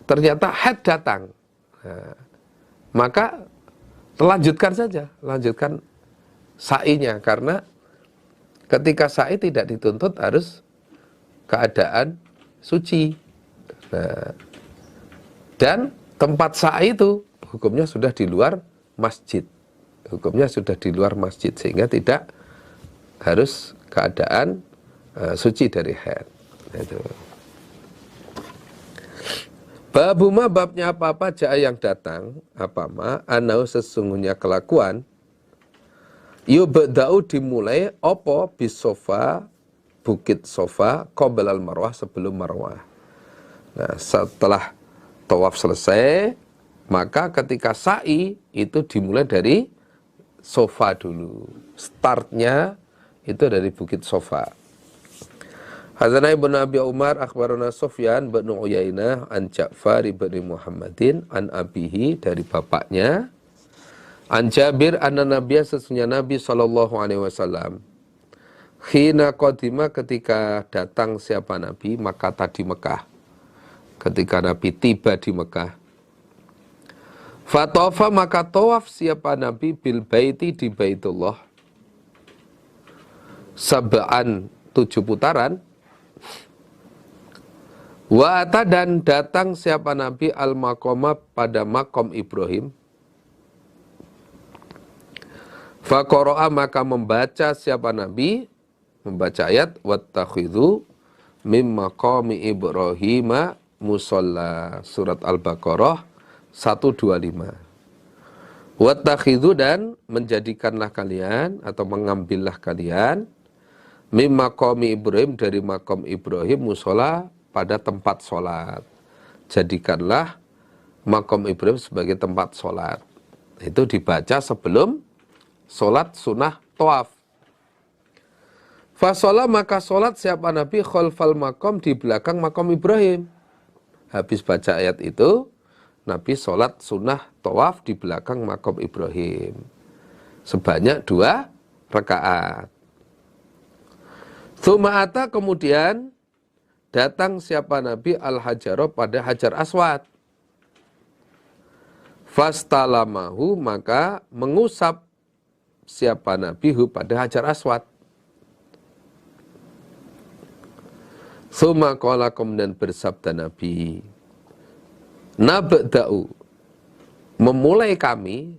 ternyata haid datang. Nah, maka lanjutkan saja, lanjutkan sa'inya, karena ketika sa'i tidak dituntut harus keadaan suci. Nah, dan tempat sa'i itu hukumnya sudah di luar masjid. Hukumnya sudah di luar masjid, sehingga tidak harus keadaan suci dari haid. Itu. Babuma babnya apa-apa ja'a yang datang, apa-ma, anau sesungguhnya kelakuan, yubda'u dimulai, opo bis sofa, bukit sofa, qabla al-marwah, sebelum marwah. Nah, setelah tawaf selesai, maka ketika sa'i, itu dimulai dari sofa dulu. Startnya itu dari bukit sofa. Hadana ibn Abi Umar akhbarana Sufyan bin Uyainah an Ja'far bin Muhammadin an abihi, dari bapaknya, an Jabir anna Nabiya, sesungguhnya Nabi sallallahu alaihi wasallam, khina qadima, ketika datang siapa Nabi, maka tadi Mekah, ketika Nabi tiba di Mekah, fatofa, maka tawaf siapa Nabi bil baiti, di Baitullah, sab'an, 7 putaran. Wa ata, dan datang siapa Nabi al maqama, pada makom Ibrahim, fa qara'a, maka membaca siapa Nabi, membaca ayat wattakhidhu mim maqami Ibrahim musalla, surat Al-Baqarah 125. Wattakhidhu, dan menjadikanlah kalian atau mengambillah kalian mim maqami Ibrahim, dari makom Ibrahim, musalla, pada tempat sholat. Jadikanlah makom Ibrahim sebagai tempat sholat. Itu dibaca sebelum sholat sunnah tawaf. Fasolah, maka sholat siapa Nabi khalfal makom, di belakang makom Ibrahim. Habis baca ayat itu, Nabi sholat sunnah tawaf di belakang makom Ibrahim. Sebanyak 2 rakaat. Tsuma'ata, kemudian datang siapa Nabi al-hajaro, pada hajar aswad. Fastalamahu, maka mengusap siapa Nabi hu, pada hajar aswad. Tsumma qala, kemudian bersabda Nabi, nabda'u, memulai kami,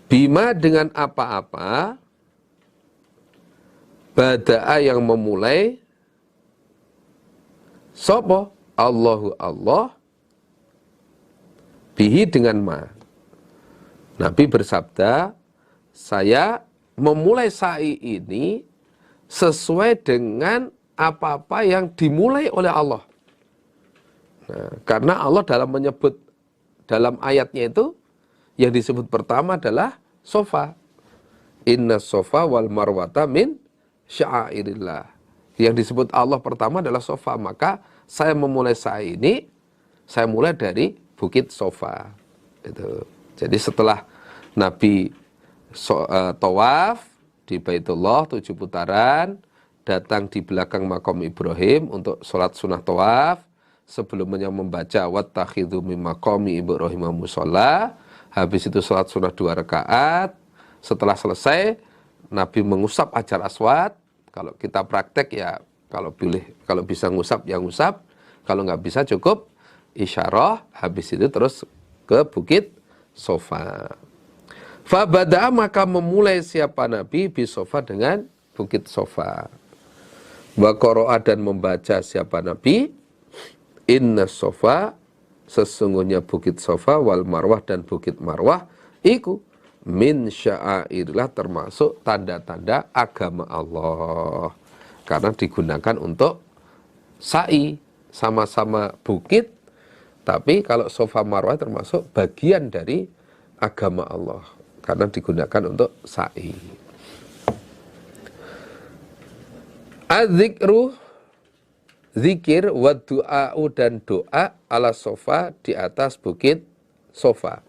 bima, dengan apa-apa, bada'a, yang memulai, sopo, Allahu Allah, bihi, dengan ma. Nabi bersabda, saya memulai sa'i ini sesuai dengan apa-apa yang dimulai oleh Allah. Nah, karena Allah dalam menyebut, dalam ayatnya itu, yang disebut pertama adalah sofa. Inna sofa wal marwata min sya'airillah. Yang disebut Allah pertama adalah sofa. Maka saya memulai sa'i ini, saya mulai dari bukit sofa. Itu. Jadi setelah Nabi tawaf di Baitullah 7 putaran, datang di belakang makom Ibrahim untuk sholat sunnah tawaf, sebelumnya membaca wattakhidhu mim maqami Ibrahim musalla, habis itu sholat sunnah 2 rakaat. Setelah selesai, Nabi mengusap hajar aswad. Kalau kita praktek ya, kalau bisa ngusap ya ngusap, kalau nggak bisa cukup isyarah. Habis itu terus ke bukit sofa. Fabada'a, maka memulai siapa Nabi bi sofa, dengan Bukit Sofa. Wa qara'a dan membaca siapa Nabi, inna Sofa, sesungguhnya Bukit Sofa wal Marwah dan Bukit Marwah iku min sya'airillah, termasuk tanda-tanda agama Allah. Karena digunakan untuk sa'i, sama-sama bukit, tapi kalau Sofa Marwah termasuk bagian dari agama Allah karena digunakan untuk sa'i. Az-zikru, zikir, wa du'a'u dan doa ala Sofa, di atas Bukit Sofa.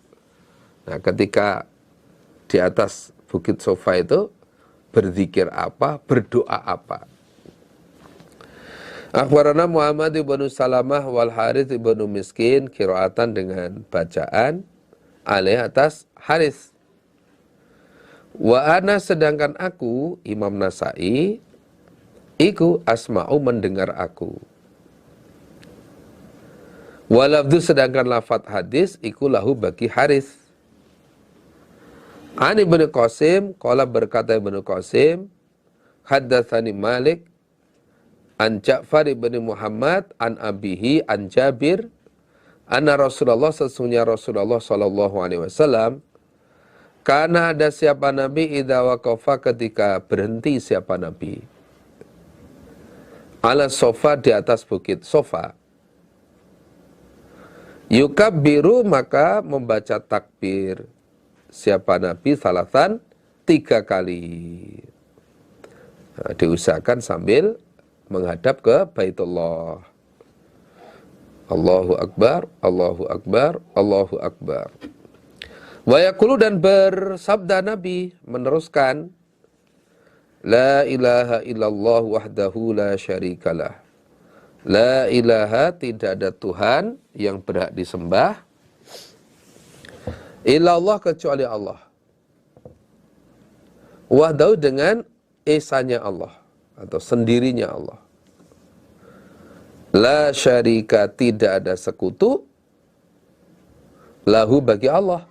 Nah, ketika di atas Bukit Sofa itu berzikir apa, berdoa apa. Akhbarana Muhammad ibn Salamah wal Harith ibn Miskin, qiraatan dengan bacaan alaih atas Harith. Wa ana, sedangkan aku Imam Nasai iku asma'u, mendengar aku. Walafdu, sedangkan lafat hadis iku lahu bagi Harith. Ani ibn Qasim, qala berkata ibn Qasim, haddatsani Malik an Ja'far ibn Muhammad an abihi an Jabir anna Rasulullah, sesungguhnya Rasulullah sallallahu alaihi wasallam, karena ada siapa Nabi idza waqafa, ketika berhenti siapa Nabi, ala Sofa, di atas Bukit Sofa, yukabbiru, maka membaca takbir siapa Nabi salasan, 3 kali. Nah, diusahakan sambil menghadap ke Baitullah. Allahu Akbar, Allahu Akbar, Allahu Akbar. Wa yaqulu, dan bersabda Nabi meneruskan, la ilaha illallah wahdahu la syarikalah. La ilaha, tidak ada Tuhan yang berhak disembah, illallah, kecuali Allah. Wahdahu, dengan esanya Allah atau sendirinya Allah. La syarika, tidak ada sekutu, lahu, bagi Allah.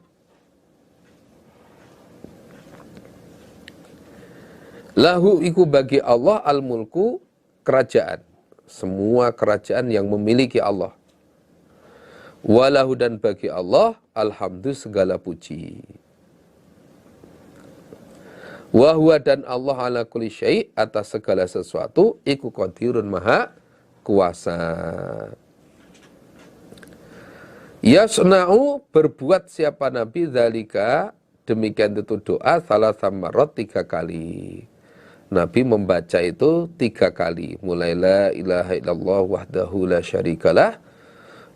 Lahu iku bagi Allah al-mulku, kerajaan. Semua kerajaan yang memiliki Allah. Walahu, dan bagi Allah alhamdu, segala puji. Wahwa, dan Allah ala kulli syai', atas segala sesuatu, iku qadirun, maha kuasa. Yasna'u, berbuat siapa Nabi, dzalika, demikian itu doa, salasam marot, 3 kali. Nabi membaca itu 3 kali. Mulai la ilaha illallah wahdahu la syarikalah,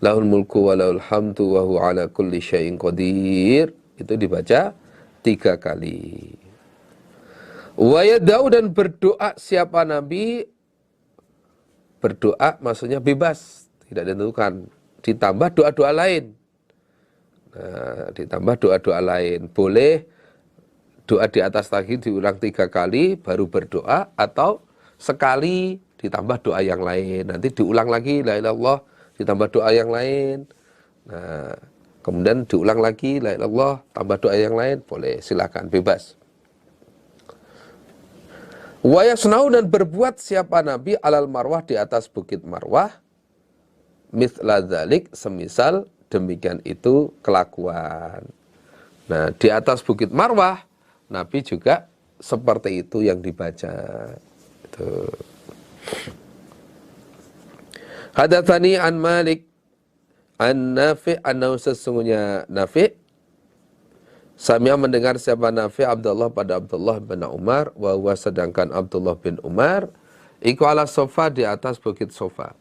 lahul mulku wa lahul hamdu wa huwa ala kulli syai'in qadir. Itu dibaca 3 kali. Wa yada'u, dan berdoa siapa Nabi, berdoa maksudnya bebas, tidak ditentukan, ditambah doa-doa lain. Nah, ditambah doa-doa lain. Boleh doa di atas tadi diulang 3 kali baru berdoa, atau sekali ditambah doa yang lain. Nanti diulang lagi la ilaha illallah, ditambah doa yang lain. Nah, kemudian diulang lagi la ilaha illallah, tambah doa yang lain, boleh, silakan, bebas. Wa yasnau, dan berbuat siapa Nabi alal Marwah, di atas Bukit Marwah, mithla dzalik, semisal demikian itu kelakuan. Nah, di atas Bukit Marwah Nabi juga seperti itu yang dibaca. Itu. Hadatsani an Malik an Nafi', annahu, sesungguhnya Nafi', Sami'a, mendengar siapa Nafi', Abdullah, pada Abdullah bin Umar, wa huwa, sedangkan Abdullah bin Umar iku ala Sofa, di atas Bukit Sofa.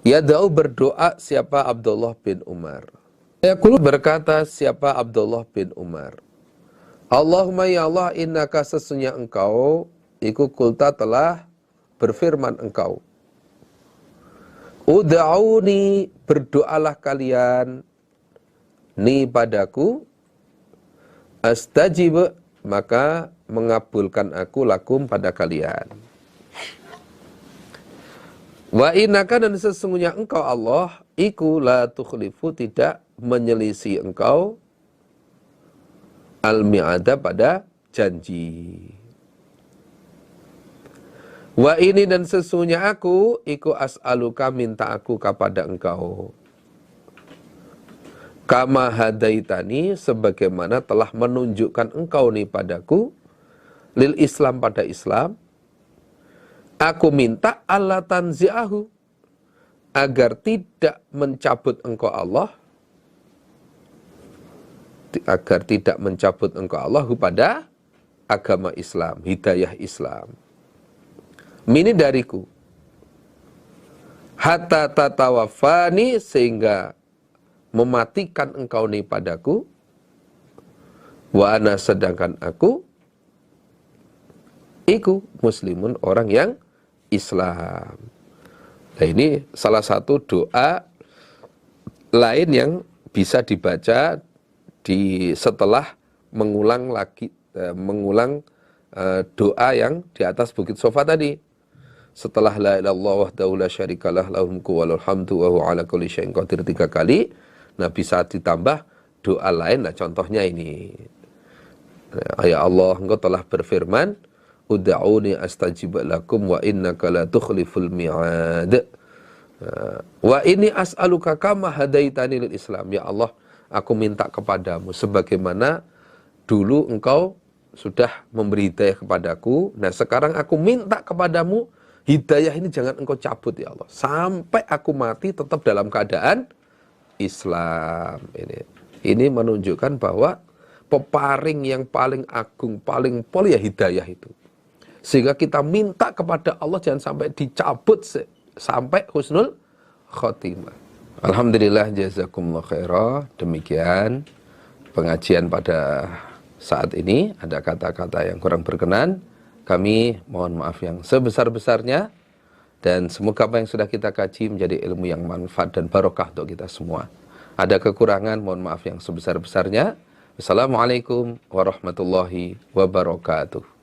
Yada'u, berdoa siapa Abdullah bin Umar. Yaqulu, berkata siapa Abdullah bin Umar, Allahumma ya Allah, innaka, sesungguhnya engkau iku kulta, telah berfirman engkau, ud'auni, berdoalah kalian, ni, padaku, astajib, maka mengabulkan aku, lakum, pada kalian. Wa innaka, dan sesungguhnya engkau Allah iku la tukhlifu, tidak menyelisih engkau al-mi'ada, pada janji. Wa ini dan sesungguhnya aku iku as'aluka minta aku kepada engkau. Kama hadaitani sebagaimana telah menunjukkan engkau nih padaku lil Islam pada Islam. Aku minta Allah tanzi'ahu agar tidak mencabut engkau Allah, agar tidak mencabut engkau Allah pada agama Islam, hidayah Islam. Mini dariku. Hatta tatawafani sehingga mematikan engkau nih padaku. Wa ana sedangkan aku iku muslimun orang yang Islam. Nah ini salah satu doa lain yang bisa dibaca setelah mengulang doa yang di atas Bukit Sofa tadi. Setelah la ilaha illallah wahdahu la syarikalah lahul mulku wa lahul hamdu wa huwa ala kulli syai'in qadir 3 kali. Nah bisa ditambah doa lain. Nah contohnya ini. Ya Allah, engkau telah berfirman, ud'auni astajib lakum wa innaka la tukhliful mi'ad. Wa ini as'aluka kama hadaitani lil Islam. Ya Allah, aku minta kepadamu sebagaimana dulu engkau sudah memberi hidayah kepadaku. Nah sekarang aku minta kepadamu, hidayah ini jangan engkau cabut ya Allah. Sampai aku mati tetap dalam keadaan Islam. Ini menunjukkan bahwa peparing yang paling agung, paling pol ya hidayah itu. Sehingga kita minta kepada Allah jangan sampai dicabut sampai husnul khotimah. Alhamdulillah, jazakumullah khairah. Demikian pengajian pada saat ini. Ada kata-kata yang kurang berkenan, kami mohon maaf yang sebesar-besarnya. Dan semoga apa yang sudah kita kaji menjadi ilmu yang manfaat dan barokah untuk kita semua. Ada kekurangan, mohon maaf yang sebesar-besarnya. Wassalamualaikum warahmatullahi wabarakatuh.